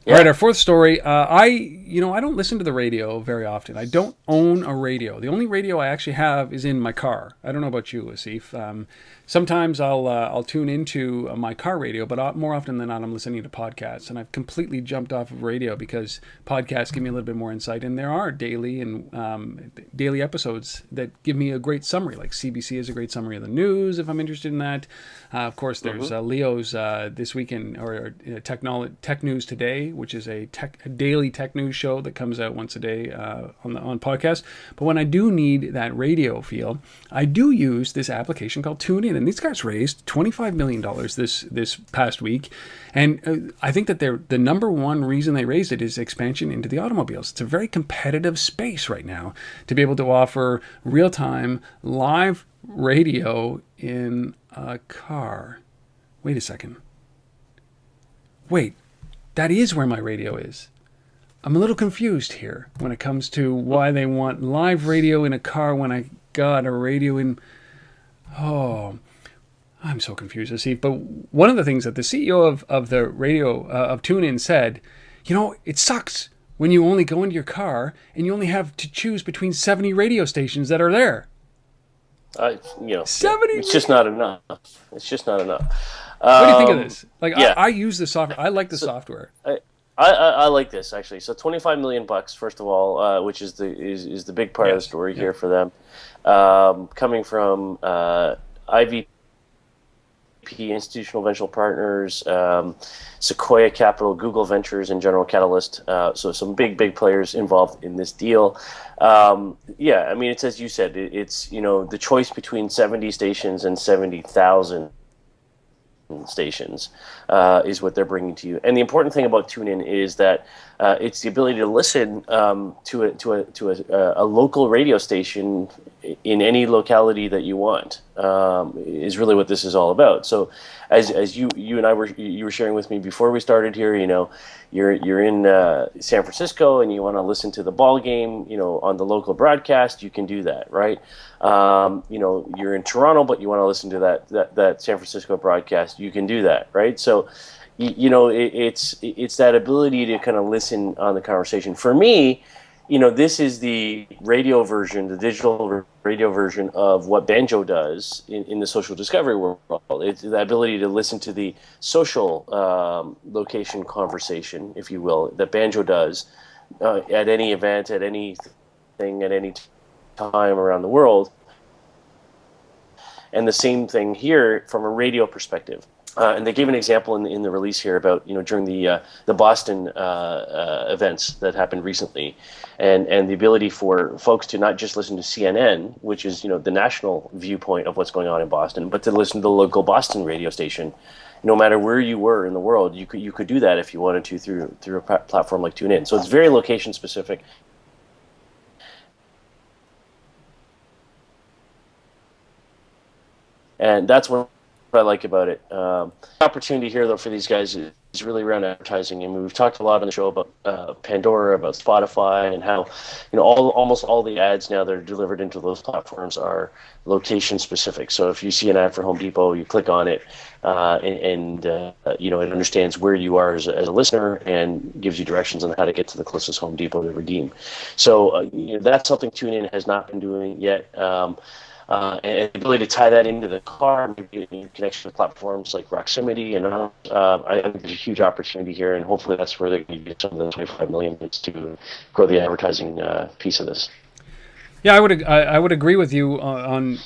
Yeah. All right, our fourth story. I don't listen to the radio very often. I don't own a radio. The only radio I actually have is in my car. I don't know about you, Asif. Sometimes I'll tune into my car radio, but more often than not, I'm listening to podcasts. And I've completely jumped off of radio because podcasts give me a little bit more insight. And there are daily episodes that give me a great summary. Like CBC is a great summary of the news if I'm interested in that. Of course, there's Leo's This Weekend or Tech News Today, which is a daily tech news show that comes out once a day on podcast. But when I do need that radio feel, I do use this application called TuneIn. And these guys raised $25 million this past week. And I think that the number one reason they raised it is expansion into the automobiles. It's a very competitive space right now to be able to offer real-time live radio in a car. Wait a second. Wait, that is where my radio is. I'm a little confused here when it comes to why they want live radio in a car when I got a radio in... Oh, I'm so confused, Asif. But one of the things that the CEO of the radio, of TuneIn said, it sucks when you only go into your car and you only have to choose between 70 radio stations that are there. 70. It's just not enough. It's just not enough. What do you think of this? I use the software. I like the software. I like this actually. So $25 million, first of all, which is the big part of the story here for them, coming from IVP Institutional Venture Partners, Sequoia Capital, Google Ventures, and General Catalyst. So some big players involved in this deal. It's as you said. It's the choice between 70 stations and 70,000 stations is what they're bringing to you. And the important thing about TuneIn is that it's the ability to listen to a local radio station in any locality that you want. Is really what this is all about. So, as you and I were sharing with me before we started here, you're in San Francisco and you want to listen to the ball game, on the local broadcast, you can do that, right? You're in Toronto, but you want to listen to that San Francisco broadcast, you can do that, right? So, it's that ability to kind of listen on the conversation. For me, this is the radio version, the digital radio version of what Banjo does in the social discovery world. It's the ability to listen to the social location conversation, if you will, that Banjo does at any event, at anything, at any time around the world. And the same thing here from a radio perspective. And they gave an example in the release here about during the Boston events that happened recently, and the ability for folks to not just listen to CNN, which is the national viewpoint of what's going on in Boston, but to listen to the local Boston radio station, no matter where you were in the world. You could do that if you wanted to through a platform like TuneIn. So it's very location specific. And that's what I like about it. The opportunity here, though, for these guys is really around advertising. And we've talked a lot on the show about Pandora, about Spotify, and how almost all the ads now that are delivered into those platforms are location specific. So if you see an ad for Home Depot, you click on it, and it understands where you are as a listener and gives you directions on how to get to the closest Home Depot to redeem. So that's something TuneIn has not been doing yet. And the ability to tie that into the car, maybe in connection with platforms like Proximity, and I think there's a huge opportunity here, and hopefully that's where they can get some of the 25 million bits to grow the advertising piece of this. Yeah, I would agree with you on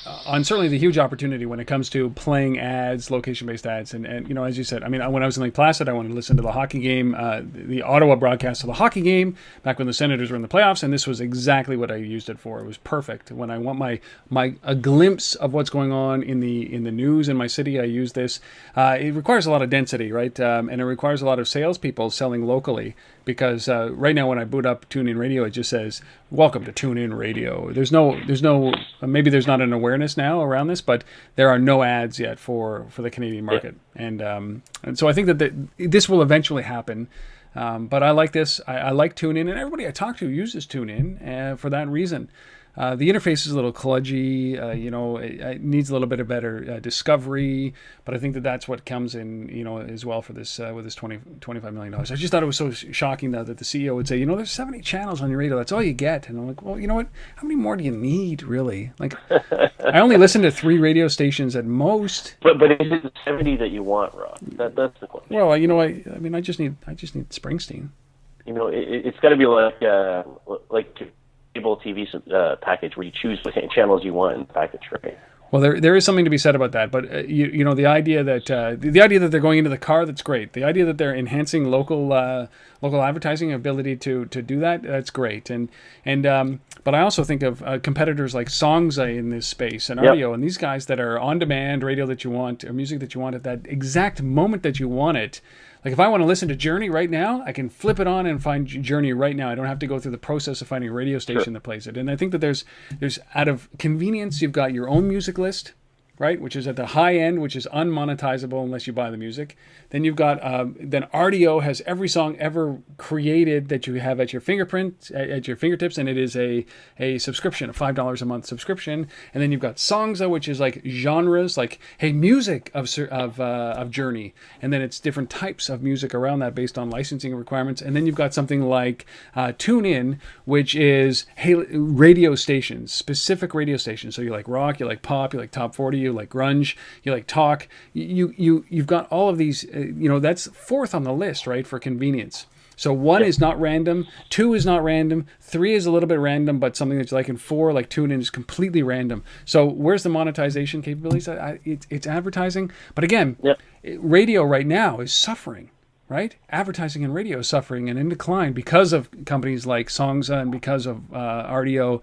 certainly the huge opportunity when it comes to playing ads, location-based ads, and as you said, I mean, when I was in Lake Placid, I wanted to listen to the hockey game, the Ottawa broadcast of the hockey game back when the Senators were in the playoffs, and this was exactly what I used it for. It was perfect. When I want a glimpse of what's going on in the news in my city, I use this. It requires a lot of density, right? And it requires a lot of salespeople selling locally. Because right now when I boot up TuneIn Radio, it just says, "Welcome to TuneIn Radio." There's no maybe there's not an awareness now around this, but there are no ads yet for the Canadian market, and so I think that this will eventually happen. But I like this. I like TuneIn, and everybody I talk to uses TuneIn for that reason. The interface is a little kludgy, it needs a little bit of better discovery, but I think that's what comes in, as well for this with this $25 million. I just thought it was so shocking that the CEO would say, there's 70 channels on your radio, that's all you get. And I'm like, well, you know what? How many more do you need, really? Like, I only listen to 3 radio stations at most. But is it the 70 that you want, Rob? That's the question. Well, I just need Springsteen. It's got to be like cable TV package where you choose what channels you want in the package, right? Well, there is something to be said about that, but the idea that the idea that they're going into the car, that's great. The idea that they're enhancing local advertising ability to do that, that's great. But I also think of competitors like Songza in this space and Audio, and these guys that are on demand radio that you want or music that you want at that exact moment that you want it. Like if I want to listen to Journey right now, I can flip it on and find Journey right now. I don't have to go through the process of finding a radio station that plays it. And I think that there's out of convenience, you've got your own music list, right, which is at the high end, which is unmonetizable unless you buy the music. Then you've got then RDO has every song ever created that you have at your fingertips, and it is a subscription, a $5 a month subscription. And then you've got Songza, which is like genres, like hey, music of Journey, and then it's different types of music around that based on licensing requirements. And then you've got something like TuneIn, which is hey, radio stations, specific radio stations. So you like rock, you like pop, you like top 40, you like grunge, you like talk. You've got all of these. That's fourth on the list, right, for convenience. So 1 is not random, 2 is not random, 3 is a little bit random, but something that's like in 4, like TuneIn, is completely random. So where's the monetization capabilities? It's advertising, but again, radio right now is suffering. Right, advertising and radio is suffering and in decline because of companies like Songza and because of RDO.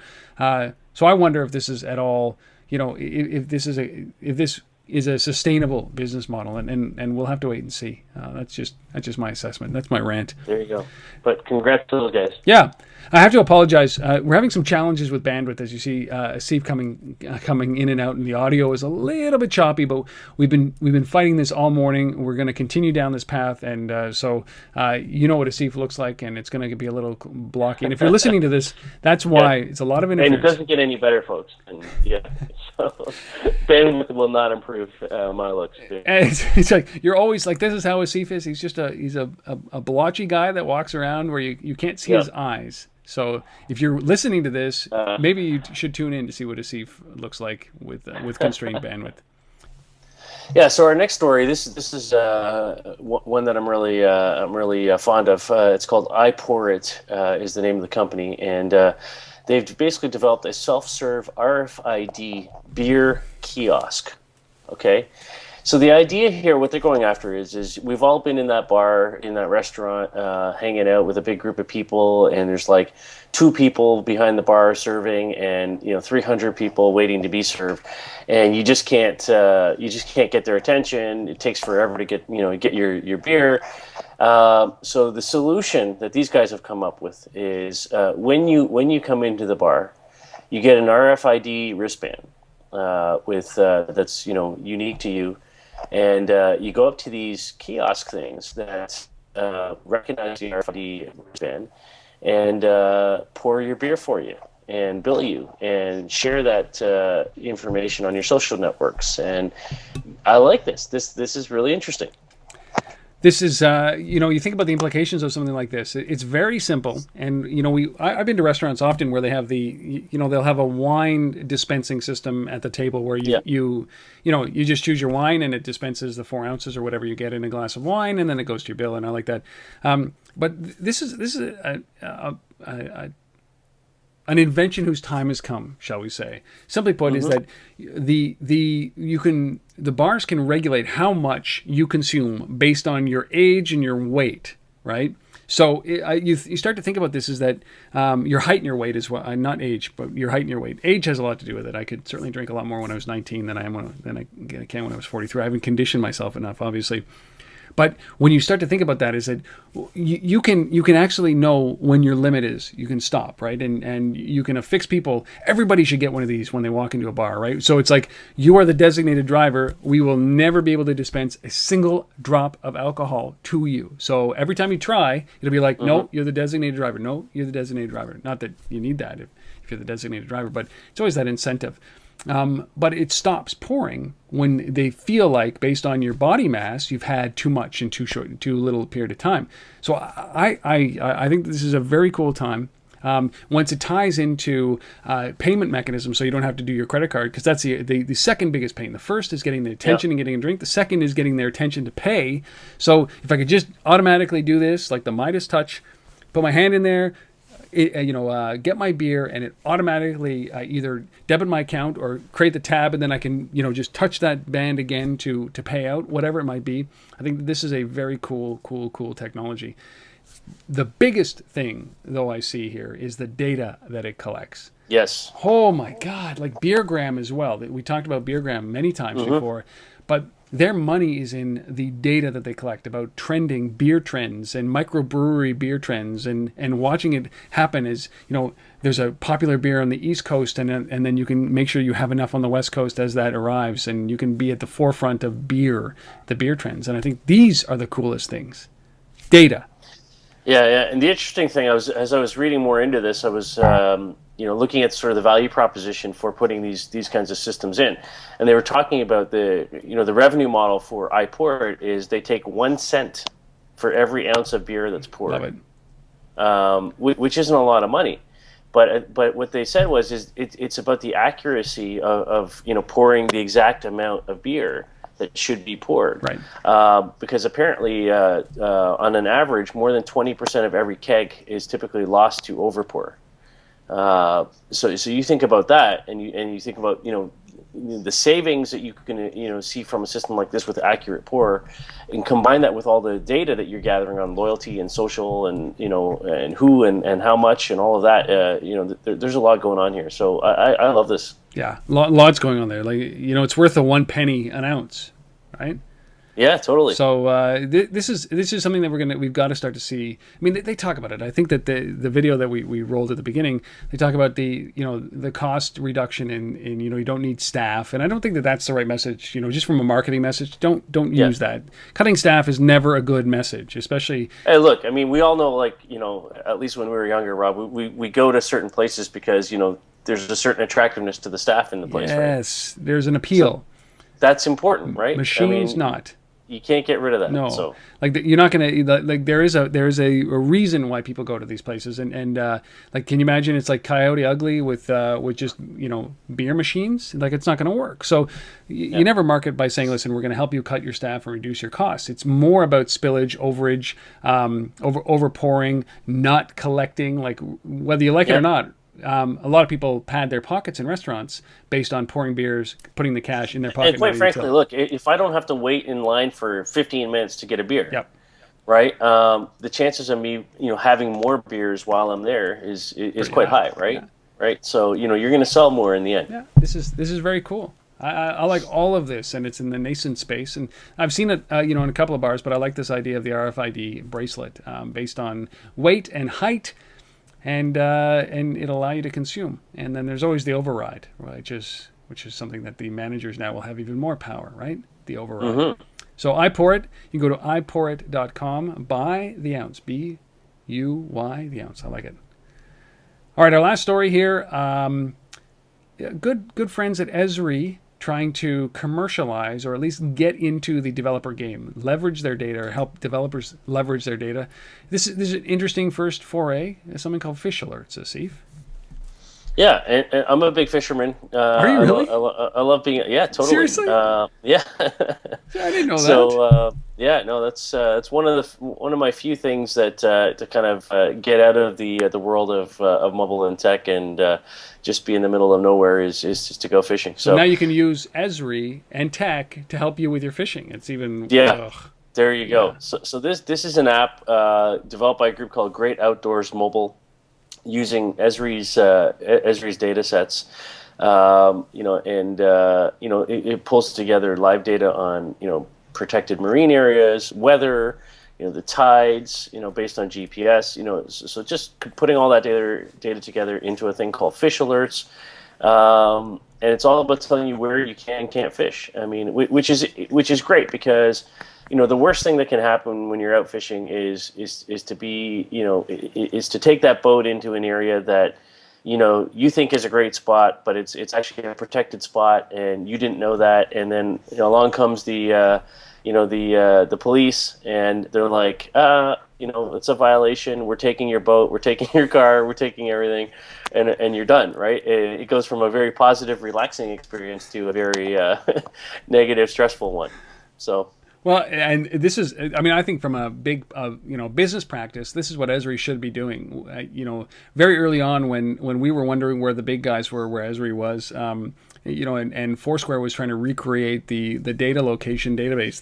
So I wonder if this is at all, if this is a sustainable business model, and we'll have to wait and see. That's just my assessment. That's my rant. There you go. But congrats to those guys. Yeah, I have to apologize. We're having some challenges with bandwidth, as you see. Steve coming in and out, and the audio is a little bit choppy. But we've been fighting this all morning. We're going to continue down this path, and so you know what a Steve looks like, and it's going to be a little blocky. And if you're listening to this, that's why it's a lot of interference. And it doesn't get any better, folks. And so bandwidth will not improve my looks. It's like you're always like, this is how Asif is. He's just a blotchy guy that walks around where you can't see his eyes. So if you're listening to this, maybe you should tune in to see what Asif looks like with constrained bandwidth. Yeah. So our next story, this is one that I'm really fond of. It's called iPourIt, is the name of the company, and they've basically developed a self-serve RFID beer kiosk. Okay. So the idea here, what they're going after is we've all been in that bar, in that restaurant, hanging out with a big group of people, and there's like 2 people behind the bar serving, and 300 people waiting to be served, and you just can't get their attention. It takes forever to get your beer. So the solution that these guys have come up with is when you come into the bar, you get an RFID wristband with that's unique to you. And you go up to these kiosk things that recognize the RFID wristband and pour your beer for you and bill you and share that information on your social networks. And I like this. This is really interesting. This is, you think about the implications of something like this. It's very simple, and I've been to restaurants often where they have they'll have a wine dispensing system at the table where you just choose your wine and it dispenses the 4 ounces or whatever you get in a glass of wine, and then it goes to your bill, and I like that. But this is an invention whose time has come, shall we say? Simply put, is that the bars can regulate how much you consume based on your age and your weight, right? So you start to think about this is that your height and your weight is not age, but your height and your weight. Age has a lot to do with it. I could certainly drink a lot more when I was 19 than I can when I was 43. I haven't conditioned myself enough, obviously. But when you start to think about that, is that you can actually know when your limit is. You can stop, right? And you can affix people. Everybody should get one of these when they walk into a bar, right? So it's like, you are the designated driver. We will never be able to dispense a single drop of alcohol to you. So every time you try, it'll be like, no, you're the designated driver. No, you're the designated driver. Not that you need that if you're the designated driver, but it's always that incentive. But it stops pouring when they feel like, based on your body mass, you've had too much in too little period of time. So I think this is a very cool time. Once it ties into payment mechanisms, so you don't have to do your credit card, because that's the second biggest pain. The first is getting the attention and getting a drink. The second is getting their attention to pay. So if I could just automatically do this, like the Midas touch, put my hand in there, get my beer, and it automatically either debit my account or create the tab, and then I can, just touch that band again to pay out, whatever it might be. I think this is a very cool technology. The biggest thing, though, I see here is the data that it collects. Yes. Oh my God, like Beergram as well. We talked about Beergram many times before, but their money is in the data that they collect about trending beer trends and microbrewery beer trends, and watching it happen is, there's a popular beer on the East Coast, and then you can make sure you have enough on the West Coast as that arrives, and you can be at the forefront of the beer trends. And I think these are the coolest things. Data. Yeah. And the interesting thing, as I was reading more into this, I was looking at sort of the value proposition for putting these kinds of systems in, and they were talking about the revenue model for iPourIt is they take 1 cent for every ounce of beer that's poured. Love it. Which isn't a lot of money, but what they said was it's about the accuracy of pouring the exact amount of beer that should be poured. Right. Because apparently, on an average, more than 20% of every keg is typically lost to overpour. So you think about that, and you think about the savings that you can see from a system like this with accurate pour, and combine that with all the data that you're gathering on loyalty and social and and who and how much and all of that. There's a lot going on here. So I love this. Yeah, lots going on there. Like it's worth a 1 penny an ounce, right? Yeah, totally. So this is something that we've got to start to see. I mean, they talk about it. I think that the video that we rolled at the beginning, they talk about the cost reduction in you don't need staff, and I don't think that that's the right message. Just from a marketing message, don't use that. Cutting staff is never a good message, especially. Hey, look, I mean, we all know, at least when we were younger, Rob, we go to certain places because there's a certain attractiveness to the staff in the place. Yes, right? There's an appeal. So that's important, right? Machines not. You can't get rid of that. No, so. You're not gonna there is a reason why people go to these places, and can you imagine it's like Coyote Ugly with just beer machines? It's not gonna work. So you never market by saying, listen, we're gonna help you cut your staff and reduce your costs. It's more about spillage, overage, over pouring, not collecting. Whether you like it or not, a lot of people pad their pockets in restaurants based on pouring beers, putting the cash in their pocket. And quite frankly, look, if I don't have to wait in line for 15 minutes to get a beer, yep. right? The chances of me, having more beers while I'm there is quite high, right? Yeah. Right. So you're going to sell more in the end. Yeah, this is very cool. I like all of this, and it's in the nascent space. And I've seen it, in a couple of bars, but I like this idea of the RFID bracelet based on weight and height, and it'll allow you to consume. And then there's always the override, right? Which is something that the managers now will have even more power, right? The override. Mm-hmm. So iPourIt, you go to iPourIt.com, buy the ounce, BUY the ounce. I like it. All right, our last story here. Good friends at ESRI trying to commercialize or at least get into the developer game, leverage their data or help developers leverage their data. This is an interesting first foray. Something called fish alerts, Asif. Yeah, and I'm a big fisherman. Are you really? I love being. Yeah, totally. Seriously? Yeah. I didn't know that. So that's one of my few things that to kind of get out of the world of mobile and tech and just be in the middle of nowhere is just to go fishing. So now you can use ESRI and tech to help you with your fishing. It's even There you go. Yeah. So this is an app developed by a group called Great Outdoors Mobile, using ESRI's data sets, it pulls together live data on, protected marine areas, weather, the tides, based on GPS, so just putting all that data together into a thing called fish alerts. And it's all about telling you where you can and can't fish. I mean, which is great because, the worst thing that can happen when you're out fishing is to be, is to take that boat into an area that, you think is a great spot, but it's actually a protected spot, and you didn't know that. And then along comes the police, and they're like, it's a violation. We're taking your boat. We're taking your car. We're taking everything, and you're done, right? It goes from a very positive, relaxing experience to a very negative, stressful one. So. Well, and this is, I think from a big, business practice, this is what ESRI should be doing. Very early on when we were wondering where the big guys were, where ESRI was, and Foursquare was trying to recreate the data location database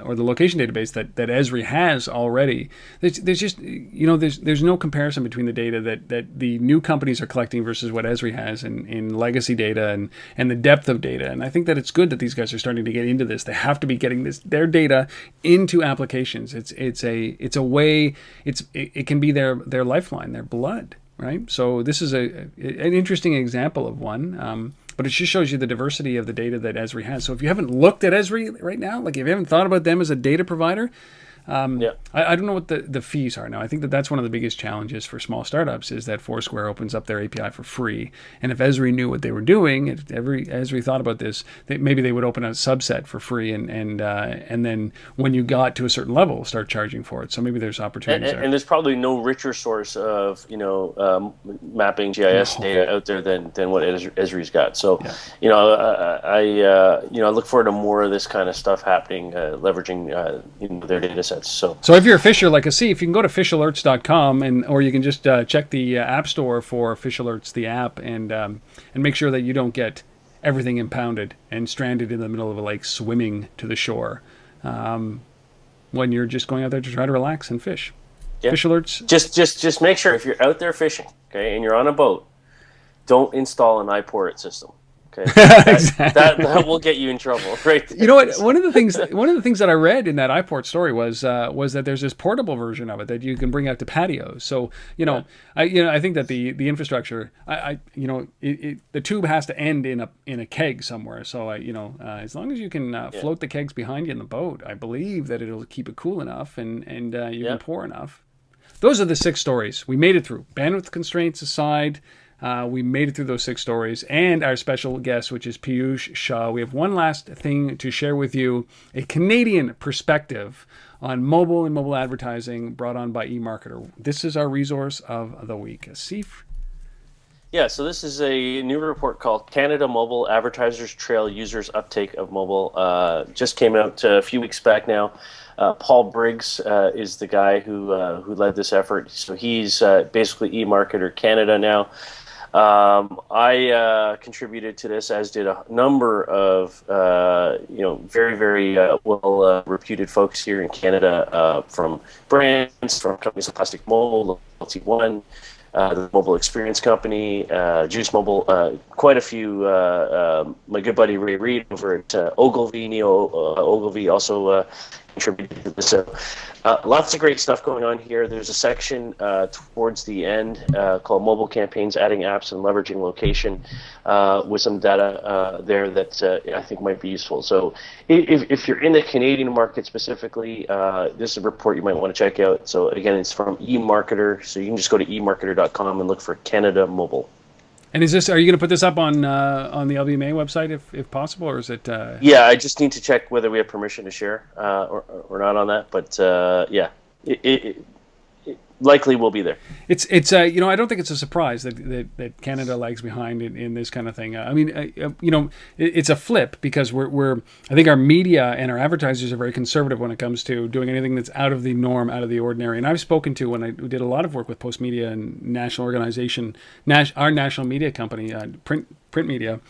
or the location database that ESRI has already. There's just, there's no comparison between the data that the new companies are collecting versus what ESRI has in legacy data and the depth of data. And I think that it's good that these guys are starting to get into this. They have to be getting their data into applications. It's a way. It can be their lifeline, their blood, right? So this is an interesting example of one. But it just shows you the diversity of the data that ESRI has. So if you haven't looked at ESRI right now, like if you haven't thought about them as a data provider, I don't know what the fees are now. I think that's one of the biggest challenges for small startups is that Foursquare opens up their API for free. And if ESRI knew what they were doing, if ESRI thought about this, maybe they would open a subset for free and then when you got to a certain level, start charging for it. So maybe there's opportunities there. And there's probably no richer source of mapping GIS data out there than what ESRI's got. So I look forward to more of this kind of stuff happening, leveraging their data sets. So if you're a fisher like Asif, you can go to fishalerts.com or you can just check the app store for Fish Alerts, the app, and make sure that you don't get everything impounded and stranded in the middle of a lake swimming to the shore when you're just going out there to try to relax and fish. Yeah. Fish Alerts. Just make sure if you're out there fishing, okay, and you're on a boat, don't install an iPourIt system. Okay, exactly. that will get you in trouble, right? You know what? One of the things that I read in that iPourIt story was that there's this portable version of it that you can bring out to patios. So I think that the infrastructure, the tube has to end in a keg somewhere. So as long as you can float the kegs behind you in the boat, I believe that it'll keep it cool enough and you can pour enough. Those are the 6 stories we made it through. Bandwidth constraints aside. We made it through those 6 stories, and our special guest, which is Piyush Shah. We have one last thing to share with you, a Canadian perspective on mobile and mobile advertising brought on by eMarketer. This is our resource of the week. Asif? Yeah, so this is a new report called Canada Mobile Advertisers Trail Users Uptake of Mobile. Just came out a few weeks back now. Paul Briggs is the guy who led this effort. So he's basically eMarketer Canada now. I contributed to this, as did a number of very, very well reputed folks here in Canada, from brands, from companies like Plastic Mobile, Loyalty One, the Mobile Experience Company, Juice Mobile, quite a few. My good buddy Ray Reid over at Ogilvy, Neo Ogilvy, also contributed to this. So lots of great stuff going on here. There's a section towards the end called Mobile Campaigns, Adding Apps and Leveraging Location, with some data there that I think might be useful. So if you're in the Canadian market specifically, this is a report you might want to check out. So again, it's from eMarketer. So you can just go to eMarketer.com and look for Canada Mobile. And are you going to put this up on the LBMA website if possible, or is it? Yeah, I just need to check whether we have permission to share or not on that. But yeah, it likely will be there. It's I don't think it's a surprise that Canada lags behind in this kind of thing. I mean, it's a flip because I think our media and our advertisers are very conservative when it comes to doing anything that's out of the norm, out of the ordinary. And I've spoken to, when I did a lot of work with Post Media and national organization, our national media company, print media,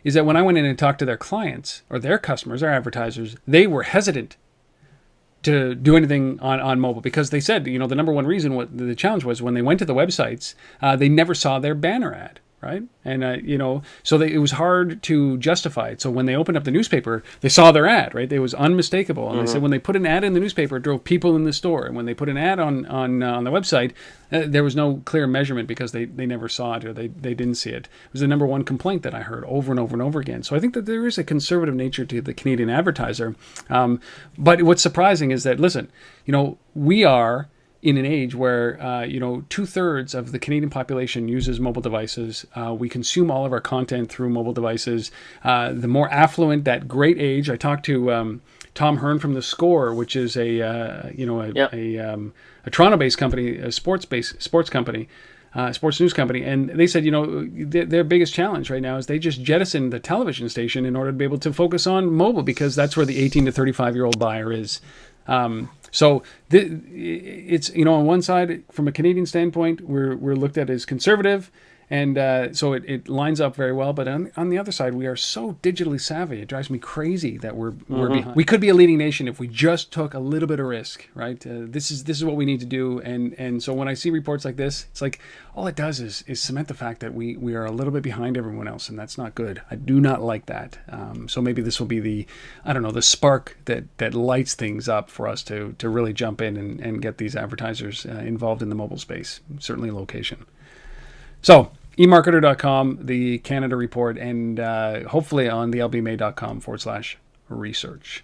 is that when I went in and talked to their clients or their customers, our advertisers, they were hesitant to do anything on mobile, because they said, the number one reason, what the challenge was, when they went to the websites, they never saw their banner ad, right? And so it was hard to justify it. So when they opened up the newspaper, they saw their ad, right? It was unmistakable. And they said when they put an ad in the newspaper, it drove people in the store. And when they put an ad on the website, there was no clear measurement because they never saw it, or they didn't see it. It was the number one complaint that I heard over and over and over again. So I think that there is a conservative nature to the Canadian advertiser. But what's surprising is that, listen, we are in an age where 2/3 of the Canadian population uses mobile devices. We consume all of our content through mobile devices. The more affluent, that great age. I talked to Tom Hearn from The Score, which is a Toronto-based company, a sports company, sports news company, and they said their biggest challenge right now is they just jettisoned the television station in order to be able to focus on mobile, because that's where the 18 to 35-year-old buyer is. So it's on one side, from a Canadian standpoint, we're looked at as conservative, and so it lines up very well. But on the other side, we are so digitally savvy. It drives me crazy that we're behind. We could be a leading nation if we just took a little bit of risk, right? This is what we need to do. And so when I see reports like this, it's like all it does is cement the fact that we are a little bit behind everyone else, and that's not good. I do not like that. So maybe this will be the spark that lights things up for us to really jump in and get these advertisers involved in the mobile space, certainly location. So eMarketer.com, the Canada report, and hopefully on the lbma.com/research.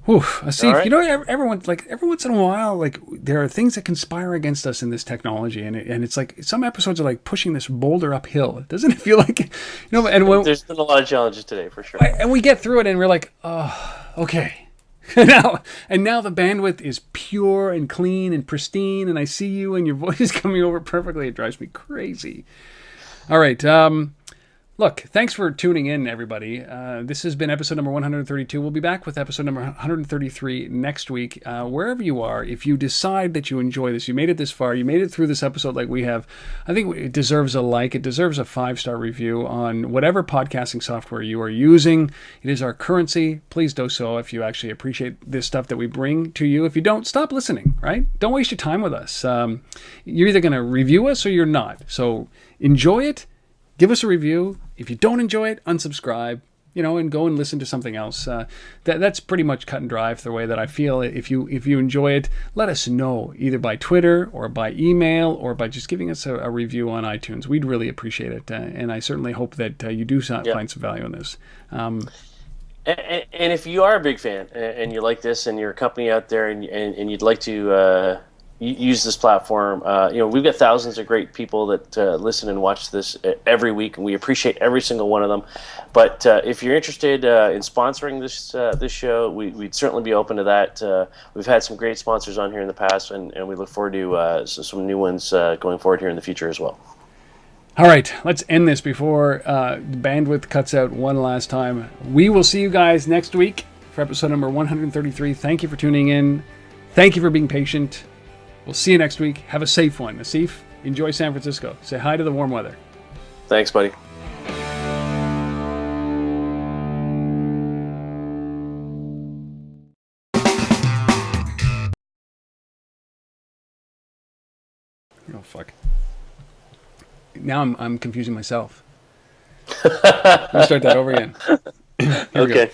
Whew, Asif, right. Everyone, every once in a while, there are things that conspire against us in this technology, and it's like some episodes are like pushing this boulder uphill. Doesn't it feel like, and there's been a lot of challenges today, for sure. And we get through it, and we're like, oh, okay. now the bandwidth is pure and clean and pristine, and I see you and your voice is coming over perfectly. It drives me crazy. All right. Look, thanks for tuning in, everybody. This has been episode number 132. We'll be back with episode number 133 next week. Wherever you are, if you decide that you enjoy this, you made it this far, you made it through this episode like we have, I think it deserves a like. It deserves a 5-star review on whatever podcasting software you are using. It is our currency. Please do so if you actually appreciate this stuff that we bring to you. If you don't, stop listening, right? Don't waste your time with us. You're either going to review us or you're not. So enjoy it. Give us a review. If you don't enjoy it, unsubscribe, and go and listen to something else. That's pretty much cut and dry for the way that I feel. If you enjoy it, let us know either by Twitter or by email or by just giving us a review on iTunes. We'd really appreciate it. And I certainly hope that you do find some value in this. And if you are a big fan and you like this and you're a company out there and you'd like to use this platform, we've got thousands of great people that listen and watch this every week, and we appreciate every single one of them. But if you're interested in sponsoring this show, we'd certainly be open to that. We've had some great sponsors on here in the past, and we look forward to some new ones going forward here in the future as well. All right, let's end this before the bandwidth cuts out one last time. We will see you guys next week for episode number 133. Thank you for tuning in. Thank you for being patient. We'll see you next week. Have a safe one. Asif? Enjoy San Francisco. Say hi to the warm weather. Thanks, buddy. Oh, fuck. Now I'm confusing myself. Let me start that over again. Here we go. Okay.